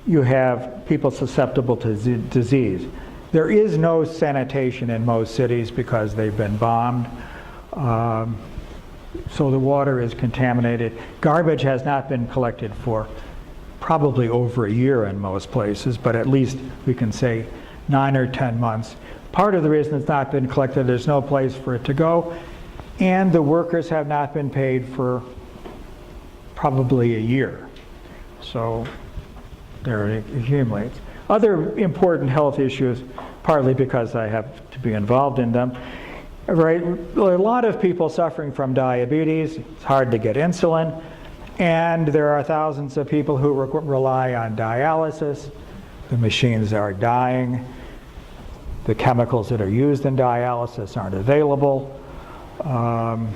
you have people susceptible to disease. There is no sanitation in most cities because they've been bombed. So the water is contaminated. Garbage has not been collected for probably over a year in most places, but at least we can say 9 or 10 months. Part of the reason it's not been collected, there's no place for it to go, and the workers have not been paid for probably a year. So there it accumulates. Other important health issues, partly because I have to be involved in them. Right, a lot of people suffering from diabetes. It's hard to get insulin, and there are thousands of people who rely on dialysis. The machines are dying. The chemicals that are used in dialysis aren't available, and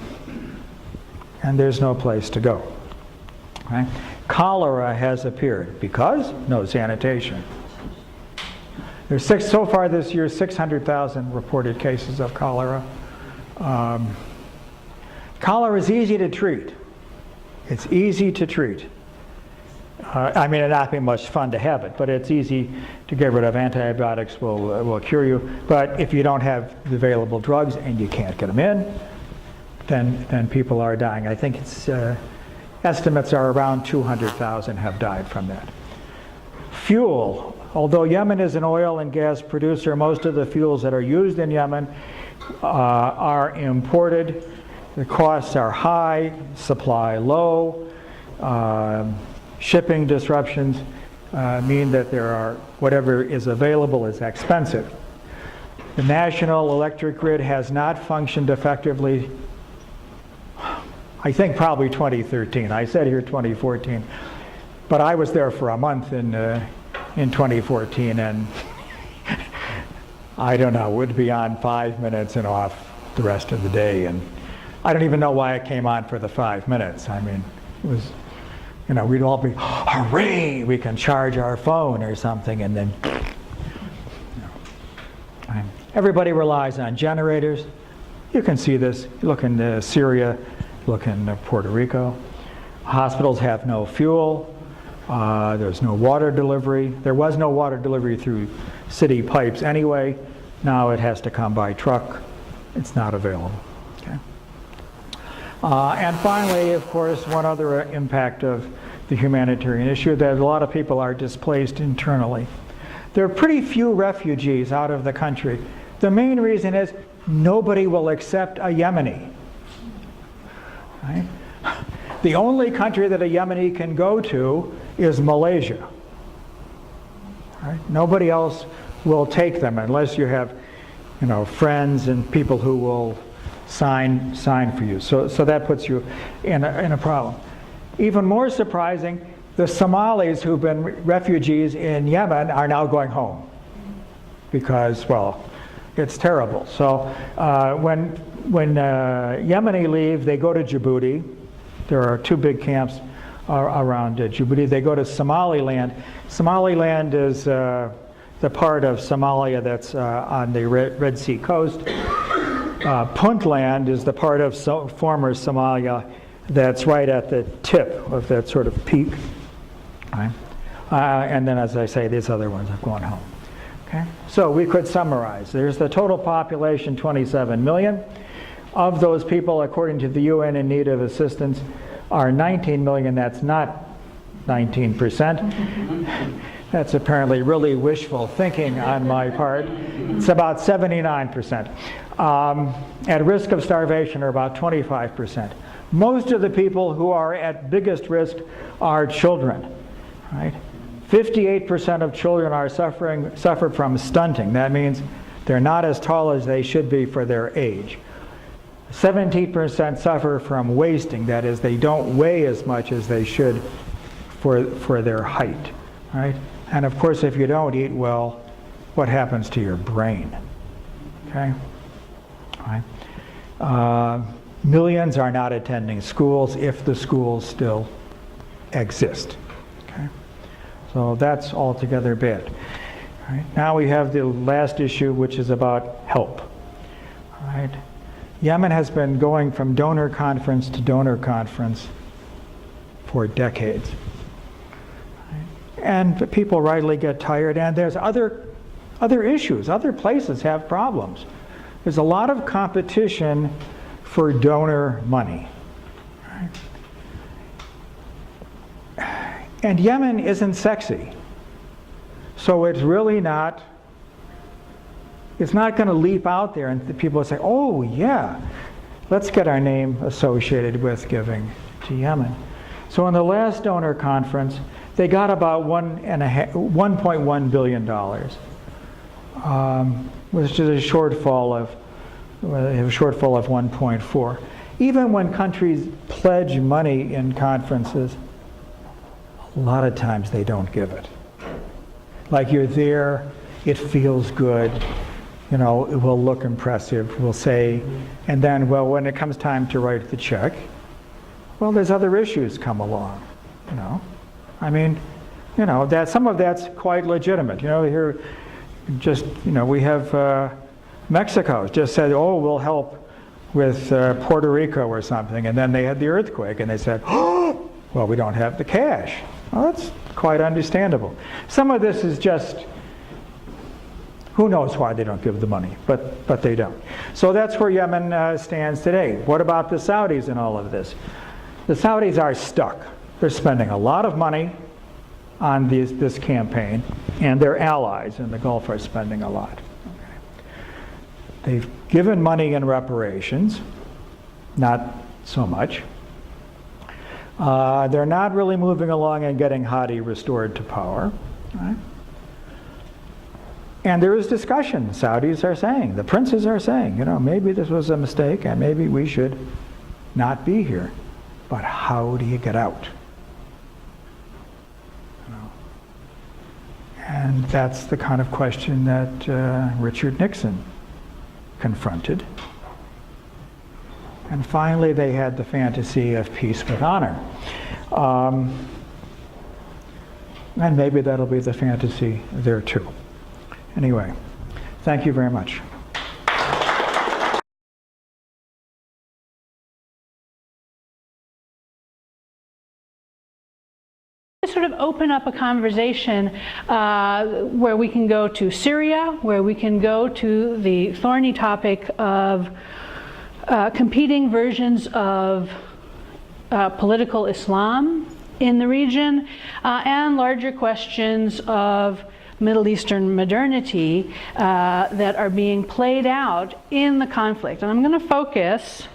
there's no place to go. Right? Cholera has appeared because no sanitation. There's so far this year, 600,000 reported cases of cholera. Cholera is easy to treat. It's easy to treat. I mean, it'd not be much fun to have it, but it's easy to get rid of. Antibiotics will cure you. But if you don't have the available drugs and you can't get them in, then people are dying. I think estimates are around 200,000 have died from that. Fuel. Although Yemen is an oil and gas producer, most of the fuels that are used in Yemen are imported. The costs are high, supply low. Shipping disruptions mean that whatever is available is expensive. The national electric grid has not functioned effectively, I think probably 2013. I said here 2014, but I was there for a month in 2014, and I don't know, it would be on 5 minutes and off the rest of the day, and I don't even know why it came on for the 5 minutes. I mean, it was, we'd all be, hooray, we can charge our phone or something, and then, everybody relies on generators. You can see this. You look in Syria, look in Puerto Rico. Hospitals have no fuel. There's no water delivery. There was no water delivery through city pipes anyway. Now it has to come by truck. It's not available. Okay. And finally, of course, one other impact of the humanitarian issue, that a lot of people are displaced internally. There are pretty few refugees out of the country. The main reason is nobody will accept a Yemeni. Right? The only country that a Yemeni can go to is Malaysia. Right? Nobody else will take them unless you have, friends and people who will sign for you. So that puts you in a problem. Even more surprising, the Somalis who've been refugees in Yemen are now going home because, well, it's terrible. So when Yemeni leave, they go to Djibouti. There are 2 big camps around Djibouti. They go to Somaliland. Somaliland is the part of Somalia that's on the Red Sea coast. Puntland is the part of former Somalia that's right at the tip of that sort of peak. Right? And then, as I say, these other ones have gone home. Okay? So we could summarize. There's the total population, 27 million. Of those people, according to the UN in need of assistance, are 19 million. That's not 19%. That's apparently really wishful thinking on my part. It's about 79%. At risk of starvation are about 25%. Most of the people who are at biggest risk are children. Right? 58% of children are suffer from stunting. That means they're not as tall as they should be for their age. 17% suffer from wasting. That is, they don't weigh as much as they should for their height. Right? And of course, if you don't eat well, what happens to your brain? Okay? All right. Millions are not attending schools if the schools still exist. Okay? So that's altogether bad. All right. Now we have the last issue, which is about help. All right. Yemen has been going from donor conference to donor conference for decades. And people rightly get tired, and there's other issues. Other places have problems. There's a lot of competition for donor money. Right? And Yemen isn't sexy. So it's really not, it's not going to leap out there and people will say, oh yeah, let's get our name associated with giving to Yemen. So in the last donor conference, they got about $1.1 billion, which is a shortfall of 1.4. Even when countries pledge money in conferences, a lot of times they don't give it. Like you're there, it feels good, it will look impressive, we'll say, and then, well, when it comes time to write the check, well, there's other issues come along, I mean, that some of that's quite legitimate. Here, just, we have Mexico just said, oh, we'll help with Puerto Rico or something, and then they had the earthquake, and they said, oh, well, we don't have the cash. Well, that's quite understandable. Some of this is just, who knows why they don't give the money, but they don't. So that's where Yemen stands today. What about the Saudis in all of this? The Saudis are stuck. They're spending a lot of money on this campaign, and their allies in the Gulf are spending a lot. Okay. They've given money in reparations, not so much. They're not really moving along and getting Hadi restored to power. Right? And there is discussion. The Saudis are saying, the princes are saying, maybe this was a mistake and maybe we should not be here. But how do you get out? And that's the kind of question that Richard Nixon confronted. And finally, they had the fantasy of peace with honor. And maybe that'll be the fantasy there too. Anyway, thank you very much. Sort of open up a conversation where we can go to Syria, where we can go to the thorny topic of competing versions of political Islam in the region, and larger questions of Middle Eastern modernity that are being played out in the conflict. And I'm going to focus,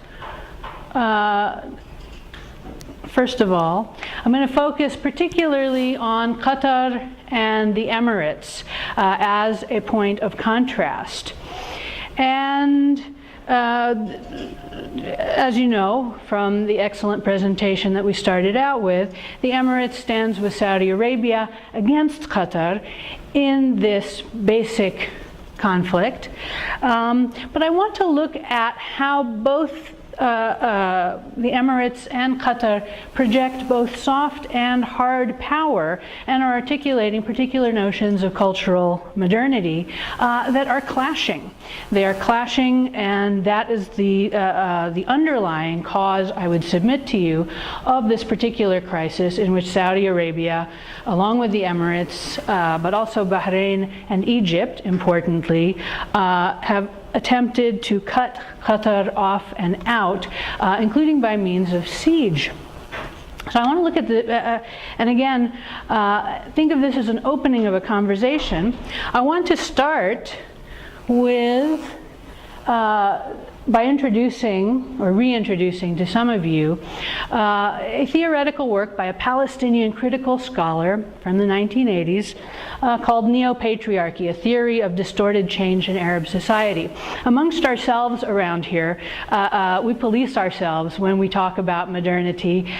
first of all, I'm going to focus particularly on Qatar and the Emirates as a point of contrast. And as you know from the excellent presentation that we started out with, the Emirates stands with Saudi Arabia against Qatar in this basic conflict. But I want to look at how both the Emirates and Qatar project both soft and hard power and are articulating particular notions of cultural modernity that are clashing. They are clashing, and that is the underlying cause, I would submit to you, of this particular crisis in which Saudi Arabia, along with the Emirates, but also Bahrain and Egypt, importantly, have attempted to cut Qatar off and out, including by means of siege. So I want to look at the, and again, think of this as an opening of a conversation. I want to start with, by introducing, or reintroducing to some of you, a theoretical work by a Palestinian critical scholar from the 1980s called Neo-Patriarchy, a theory of distorted change in Arab society. Amongst ourselves around here, we police ourselves when we talk about modernity,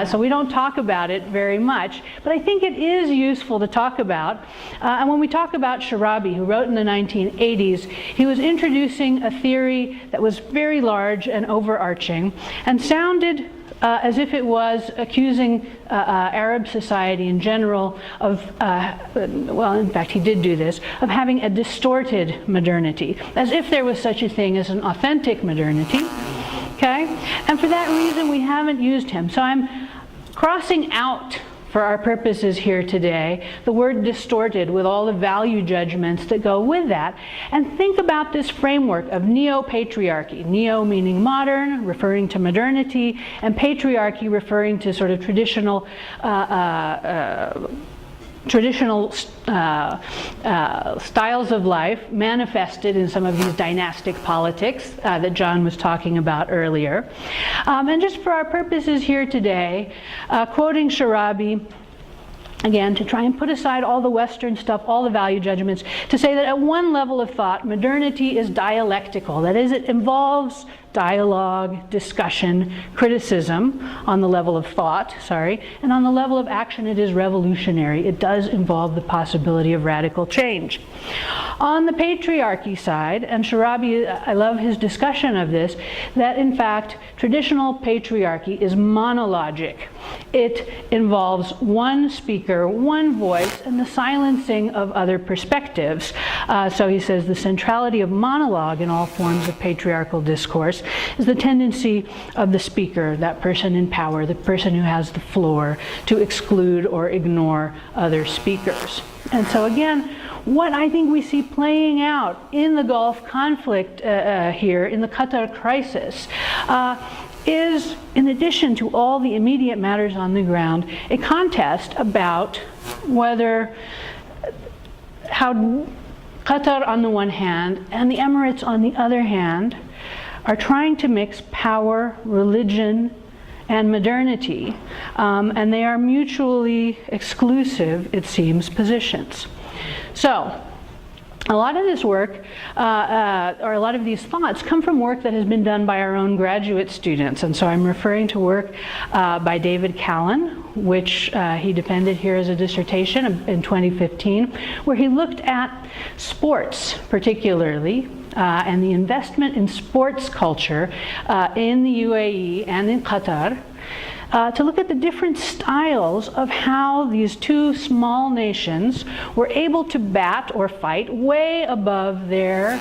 so we don't talk about it very much, but I think it is useful to talk about. And when we talk about Sharabi, who wrote in the 1980s, he was introducing a theory that was very large and overarching and sounded as if it was accusing Arab society in general of, well, in fact, he did do this, of having a distorted modernity, as if there was such a thing as an authentic modernity, okay? And for that reason, we haven't used him. So I'm crossing out, for our purposes here today, the word distorted with all the value judgments that go with that. And think about this framework of neo-patriarchy. Neo meaning modern, referring to modernity, and patriarchy referring to sort of traditional styles of life manifested in some of these dynastic politics that John was talking about earlier. And just for our purposes here today, quoting Sharabi, again, to try and put aside all the Western stuff, all the value judgments, to say that at one level of thought, modernity is dialectical. That is, it involves dialogue, discussion, criticism on the level of thought, and on the level of action it is revolutionary. It does involve the possibility of radical change. On the patriarchy side, and Sharabi, I love his discussion of this, that in fact traditional patriarchy is monologic. It involves one speaker, one voice, and the silencing of other perspectives. So he says the centrality of monologue in all forms of patriarchal discourse is the tendency of the speaker, that person in power, the person who has the floor, to exclude or ignore other speakers. And so again, what I think we see playing out in the Gulf conflict here, in the Qatar crisis, is, in addition to all the immediate matters on the ground, a contest about how Qatar on the one hand and the Emirates on the other hand are trying to mix power, religion, and modernity, and they are mutually exclusive, it seems, positions. So, a lot of this work, or a lot of these thoughts, come from work that has been done by our own graduate students. And so I'm referring to work by David Callan, which he defended here as a dissertation in 2015, where he looked at sports particularly, and the investment in sports culture in the UAE and in Qatar, to look at the different styles of how these two small nations were able to bat or fight way above their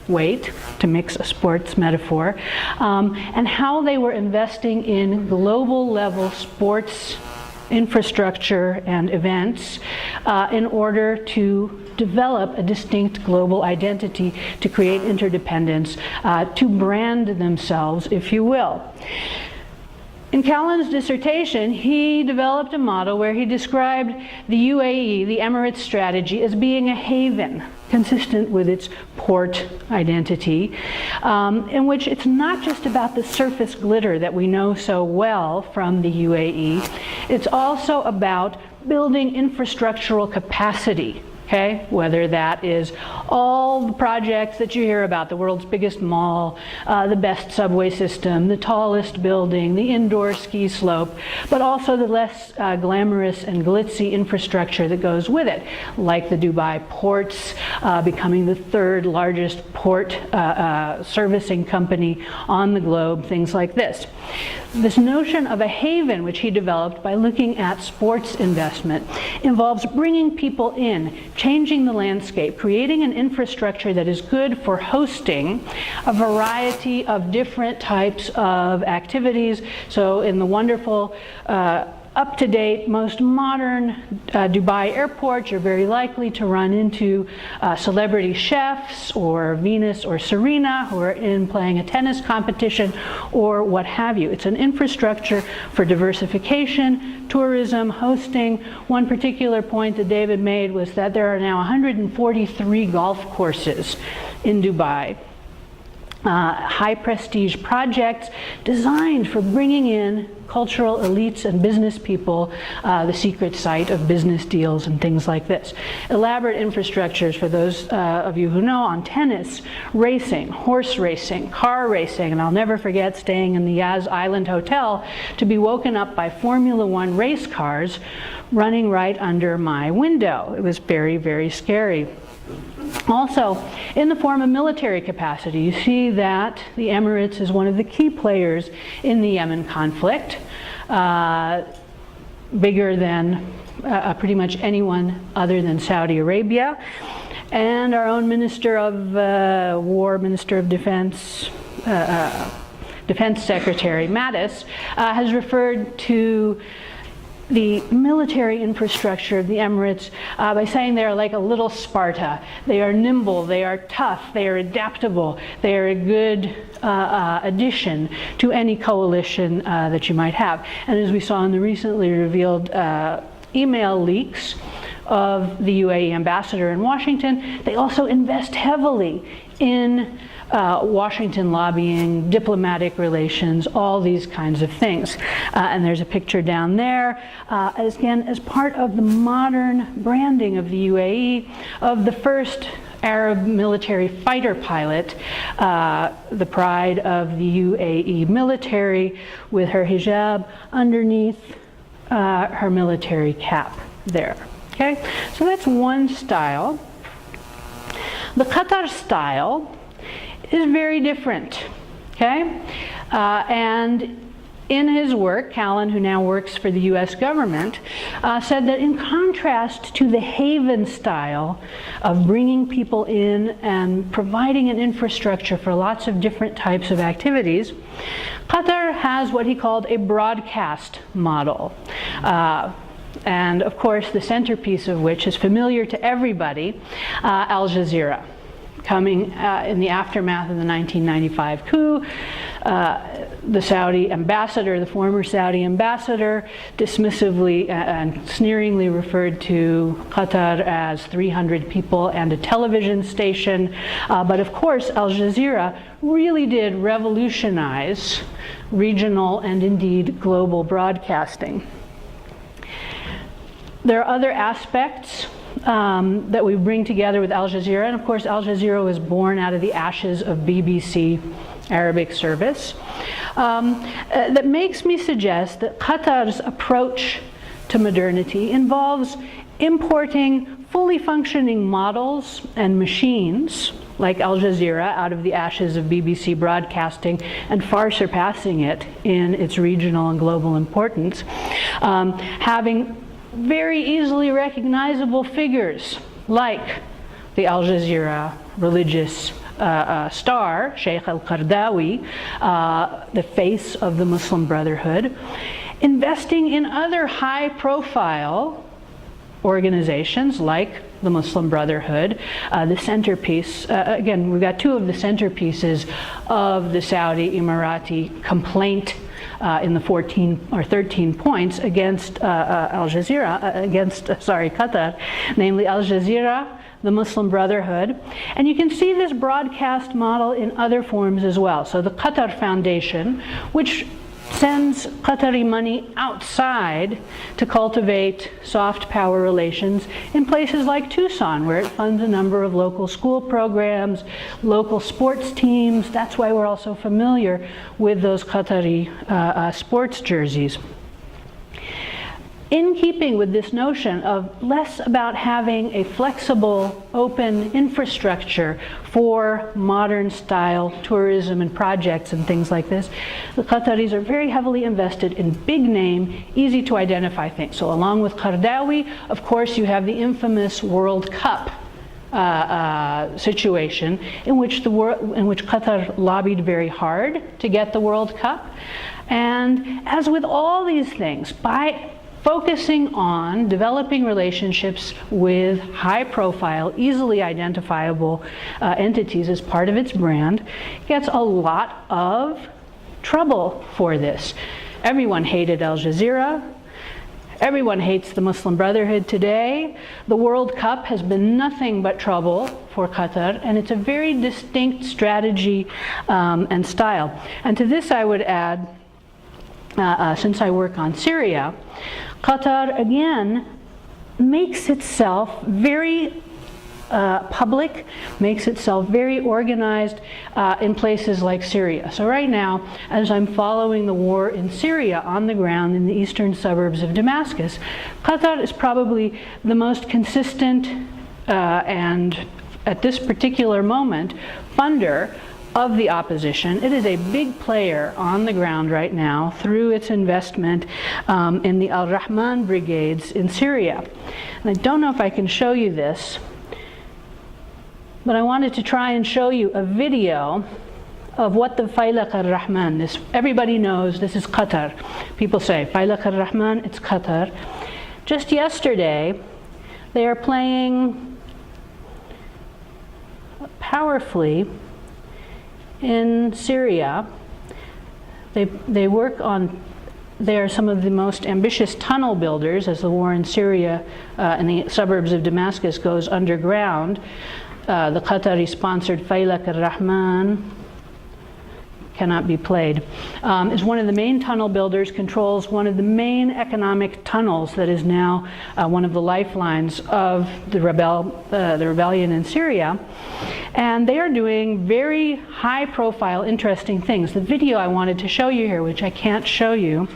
weight, to mix a sports metaphor, and how they were investing in global level sports infrastructure and events in order to develop a distinct global identity, to create interdependence, to brand themselves, if you will. In Callan's dissertation, he developed a model where he described the UAE, the Emirates strategy, as being a haven, consistent with its port identity, in which it's not just about the surface glitter that we know so well from the UAE, it's also about building infrastructural capacity. Okay, whether that is all the projects that you hear about, the world's biggest mall, the best subway system, the tallest building, the indoor ski slope, but also the less glamorous and glitzy infrastructure that goes with it, like the Dubai ports, becoming the third largest port servicing company on the globe, things like this. This notion of a haven, which he developed by looking at sports investment, involves bringing people in, changing the landscape, creating an infrastructure that is good for hosting a variety of different types of activities. So in the wonderful up-to-date, most modern Dubai airport, you're very likely to run into celebrity chefs or Venus or Serena who are in playing a tennis competition or what have you. It's an infrastructure for diversification, tourism, hosting. One particular point that David made was that there are now 143 golf courses in Dubai. High prestige projects designed for bringing in cultural elites and business people, the secret site of business deals and things like this. Elaborate infrastructures for those of you who know on tennis, racing, horse racing, car racing, and I'll never forget staying in the Yaz Island Hotel to be woken up by Formula One race cars running right under my window. It was very, very scary. Also, in the form of military capacity, you see that the Emirates is one of the key players in the Yemen conflict, bigger than pretty much anyone other than Saudi Arabia. And our own Minister of War, Minister of Defense, Defense Secretary Mattis has referred to the military infrastructure of the Emirates by saying they are like a little Sparta. They are nimble, they are tough, they are adaptable, they are a good addition to any coalition that you might have. And as we saw in the recently revealed email leaks of the UAE ambassador in Washington, they also invest heavily in Washington lobbying, diplomatic relations, all these kinds of things. And there's a picture down there, as part of the modern branding of the UAE, of the first Arab military fighter pilot, the pride of the UAE military, with her hijab underneath her military cap there. Okay, so that's one style. The Qatar style is very different, okay? And in his work, Callan, who now works for the US government, said that in contrast to the haven style of bringing people in and providing an infrastructure for lots of different types of activities, Qatar has what he called a broadcast model. And of course, the centerpiece of which is familiar to everybody, Al Jazeera. Coming in the aftermath of the 1995 coup, the Saudi ambassador, the former Saudi ambassador, dismissively and sneeringly referred to Qatar as 300 people and a television station. But of course, Al Jazeera really did revolutionize regional and indeed global broadcasting. There are other aspects that we bring together with Al Jazeera, and of course Al Jazeera was born out of the ashes of BBC Arabic service, that makes me suggest that Qatar's approach to modernity involves importing fully functioning models and machines like Al Jazeera out of the ashes of BBC broadcasting and far surpassing it in its regional and global importance, having very easily recognizable figures like the Al Jazeera religious star, Sheikh al-Qardawi, the face of the Muslim Brotherhood, investing in other high-profile organizations like the Muslim Brotherhood, the centerpiece. Again, we've got two of the centerpieces of the Saudi Emirati complaint in the 14 or 13 points against Qatar, namely Al Jazeera, the Muslim Brotherhood. And you can see this broadcast model in other forms as well. So the Qatar Foundation, which sends Qatari money outside to cultivate soft power relations in places like Tucson, where it funds a number of local school programs, local sports teams. That's why we're also familiar with those Qatari sports jerseys. In keeping with this notion of less about having a flexible, open infrastructure for modern style tourism and projects and things like this, the Qataris are very heavily invested in big name, easy to identify things. So along with Qaradawi, of course, you have the infamous World Cup situation in which Qatar lobbied very hard to get the World Cup. And as with all these things, by focusing on developing relationships with high-profile, easily identifiable entities as part of its brand, gets a lot of trouble for this. Everyone hated Al Jazeera. Everyone hates the Muslim Brotherhood today. The World Cup has been nothing but trouble for Qatar, and it's a very distinct strategy and style. And to this I would add, since I work on Syria, Qatar, again, makes itself very public, makes itself very organized in places like Syria. So right now, as I'm following the war in Syria on the ground in the eastern suburbs of Damascus, Qatar is probably the most consistent and, at this particular moment, funder of the opposition. It is a big player on the ground right now through its investment in the Al-Rahman brigades in Syria. And I don't know if I can show you this, but I wanted to try and show you a video of what the Faylaq al-Rahman, this, everybody knows this is Qatar. People say, Faylaq al-Rahman, it's Qatar. Just yesterday, they are playing powerfully in Syria. They work on, they are some of the most ambitious tunnel builders as the war in Syria in the suburbs of Damascus goes underground. The Qatari-sponsored Faylaq al-Rahman cannot be played, is one of the main tunnel builders, controls one of the main economic tunnels that is now one of the lifelines of the rebellion in Syria. And they are doing very high-profile, interesting things. The video I wanted to show you here, which I can't show you,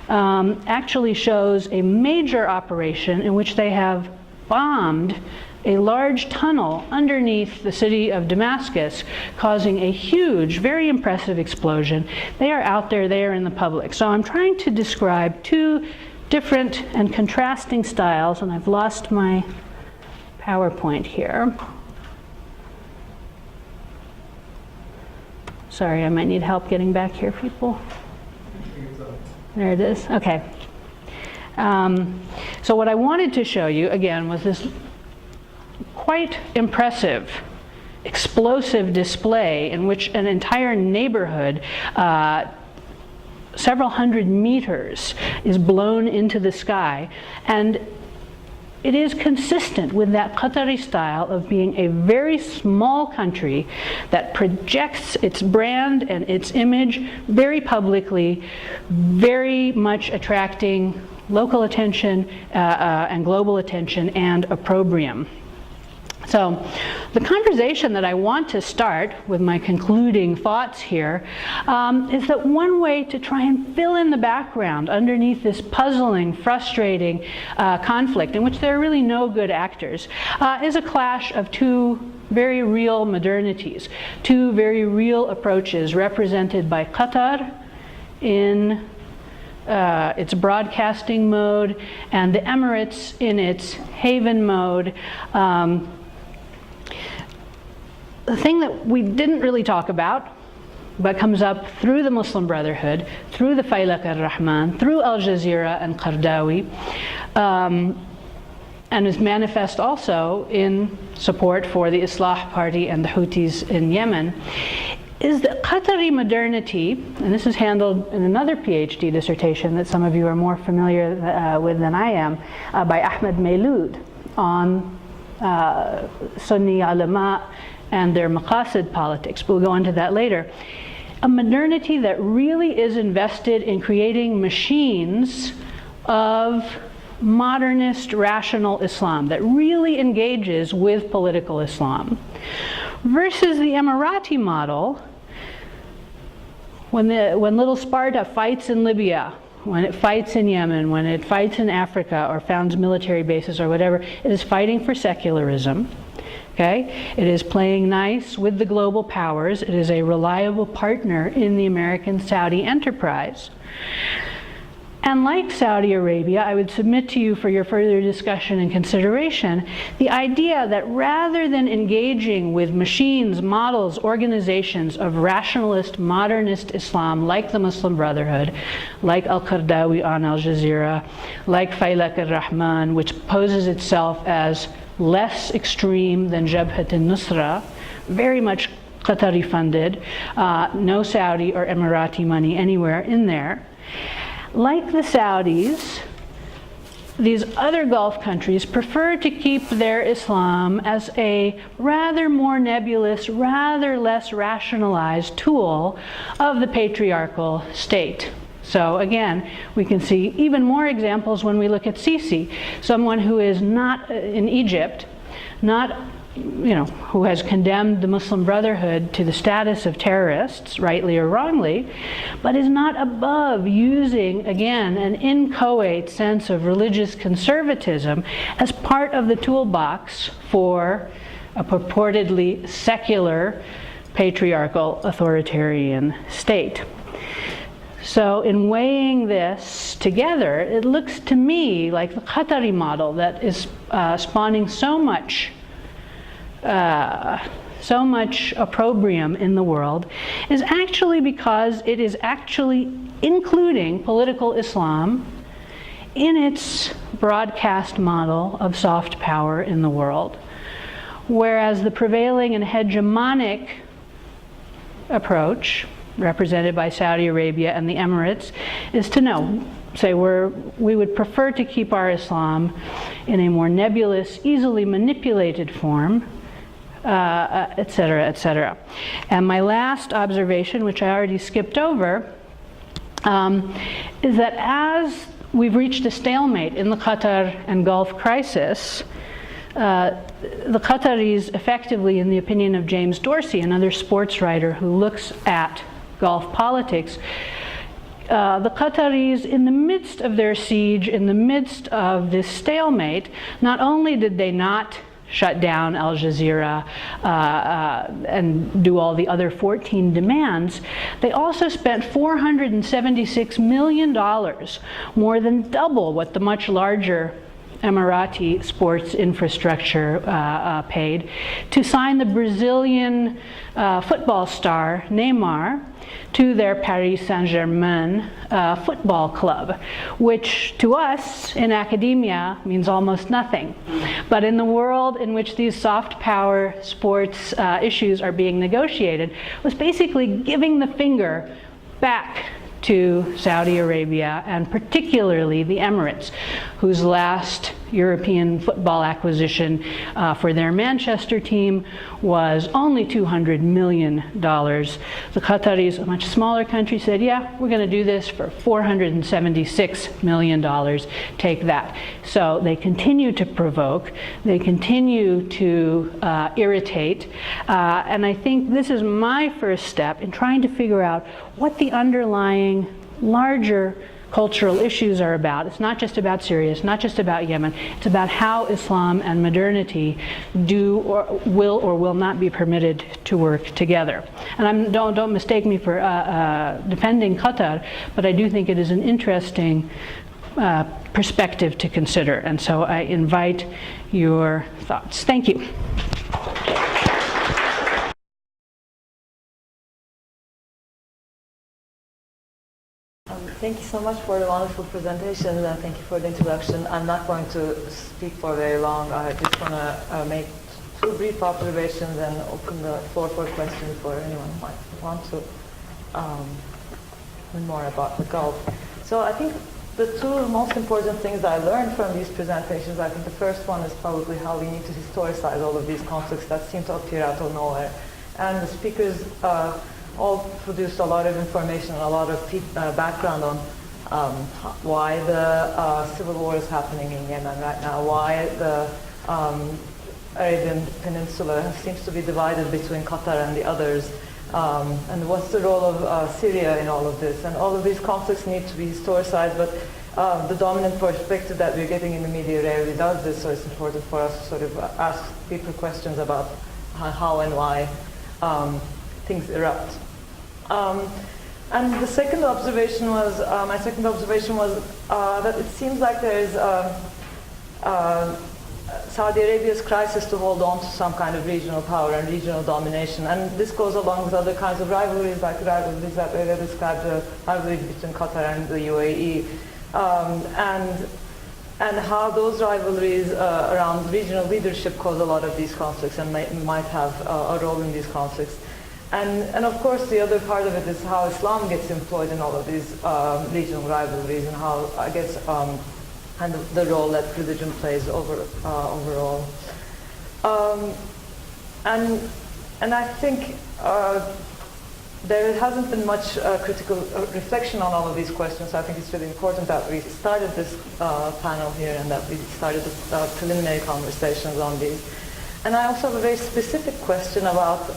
actually shows a major operation in which they have bombed a large tunnel underneath the city of Damascus, causing a huge, very impressive explosion. They are out there, they are in the public. So I'm trying to describe two different and contrasting styles, and I've lost my PowerPoint here. Sorry, I might need help getting back here, people. There it is, okay. So what I wanted to show you, again, was this quite impressive, explosive display in which an entire neighborhood, several hundred meters, is blown into the sky. And it is consistent with that Qatari style of being a very small country that projects its brand and its image very publicly, very much attracting local attention and global attention and opprobrium. So the conversation that I want to start with my concluding thoughts here is that one way to try and fill in the background underneath this puzzling, frustrating conflict in which there are really no good actors is a clash of two very real modernities, two very real approaches represented by Qatar in its broadcasting mode and the Emirates in its haven mode. The thing that we didn't really talk about, but comes up through the Muslim Brotherhood, through the Faylaq al-Rahman, through Al Jazeera and Qaradawi, and is manifest also in support for the Islah Party and the Houthis in Yemen, is that Qatari modernity, and this is handled in another PhD dissertation that some of you are more familiar with than I am, by Ahmed Meiloud on Sunni ulama and their maqasid politics. We'll go into that later. A modernity that really is invested in creating machines of modernist rational Islam, that really engages with political Islam, versus the Emirati model, when little Sparta fights in Libya, when it fights in Yemen, when it fights in Africa or founds military bases or whatever, it is fighting for secularism. Okay? It is playing nice with the global powers. It is a reliable partner in the American-Saudi enterprise. And like Saudi Arabia, I would submit to you for your further discussion and consideration the idea that rather than engaging with machines, models, organizations of rationalist, modernist Islam, like the Muslim Brotherhood, like Al-Qardawi on Al Jazeera, like Faylaq al-Rahman, which poses itself as less extreme than Jabhat al-Nusra, very much Qatari funded, no Saudi or Emirati money anywhere in there. Like the Saudis, these other Gulf countries prefer to keep their Islam as a rather more nebulous, rather less rationalized tool of the patriarchal state. So again, we can see even more examples when we look at Sisi, someone who is not in Egypt, not who has condemned the Muslim Brotherhood to the status of terrorists, rightly or wrongly, but is not above using, again, an inchoate sense of religious conservatism as part of the toolbox for a purportedly secular, patriarchal, authoritarian state. So in weighing this together, it looks to me like the Qatari model that is spawning so much opprobrium in the world is actually because it is actually including political Islam in its broadcast model of soft power in the world. Whereas the prevailing and hegemonic approach, represented by Saudi Arabia and the Emirates, is to say we would prefer to keep our Islam in a more nebulous, easily manipulated form, et cetera, et cetera. And my last observation, which I already skipped over, is that as we've reached a stalemate in the Qatar and Gulf crisis, the Qataris effectively, in the opinion of James Dorsey, another sports writer who looks at Gulf politics, the Qataris, in the midst of their siege, in the midst of this stalemate, not only did they not shut down Al Jazeera and do all the other 14 demands, they also spent $476 million, more than double what the much larger Emirati sports infrastructure paid, to sign the Brazilian football star Neymar to their Paris Saint-Germain football club, which to us in academia means almost nothing. But in the world in which these soft power sports issues are being negotiated, was basically giving the finger back to Saudi Arabia, and particularly the Emirates, whose last European football acquisition for their Manchester team was only $200 million. The Qataris, a much smaller country, said, yeah, we're going to do this for $476 million. Take that. So they continue to provoke, they continue to irritate, and I think this is my first step in trying to figure out what the underlying larger cultural issues are about. It's not just about Syria, it's not just about Yemen, it's about how Islam and modernity do or will not be permitted to work together. And don't mistake me for defending Qatar, but I do think it is an interesting perspective to consider. And so I invite your thoughts. Thank you. Thank you so much for the wonderful presentation, and thank you for the introduction. I'm not going to speak for very long. I just want to make two brief observations and open the floor for questions for anyone who might want to learn more about the Gulf. So I think the two most important things I learned from these presentations, I think the first one is probably how we need to historicize all of these conflicts that seem to appear out of nowhere. And the speakers all produced a lot of information, a lot of background on why the civil war is happening in Yemen right now, why the Arabian Peninsula seems to be divided between Qatar and the others, and what's the role of Syria in all of this. And all of these conflicts need to be historicized, but the dominant perspective that we're getting in the media rarely does this, so it's important for us to sort of ask deeper questions about how and why things erupt. And the second observation was, my second observation was that it seems like there is Saudi Arabia's crisis to hold on to some kind of regional power and regional domination. And this goes along with other kinds of rivalries, like the rivalries that Leila described, the rivalries between Qatar and the UAE. And how those rivalries around regional leadership cause a lot of these conflicts and might have a role in these conflicts. And of course, the other part of it is how Islam gets employed in all of these regional rivalries, and how, I guess, kind of the role that religion plays overall. And I think there hasn't been much critical reflection on all of these questions, so I think it's really important that we started this panel here and that we started the preliminary conversations on these. And I also have a very specific question about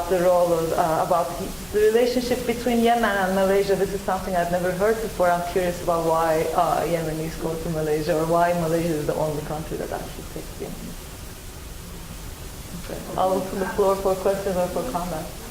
the role of, about the relationship between Yemen and Malaysia. This is something I've never heard before. I'm curious about why Yemenis go to Malaysia, or why Malaysia is the only country that actually takes Yemen. Okay. I'll open the floor for questions or for comments.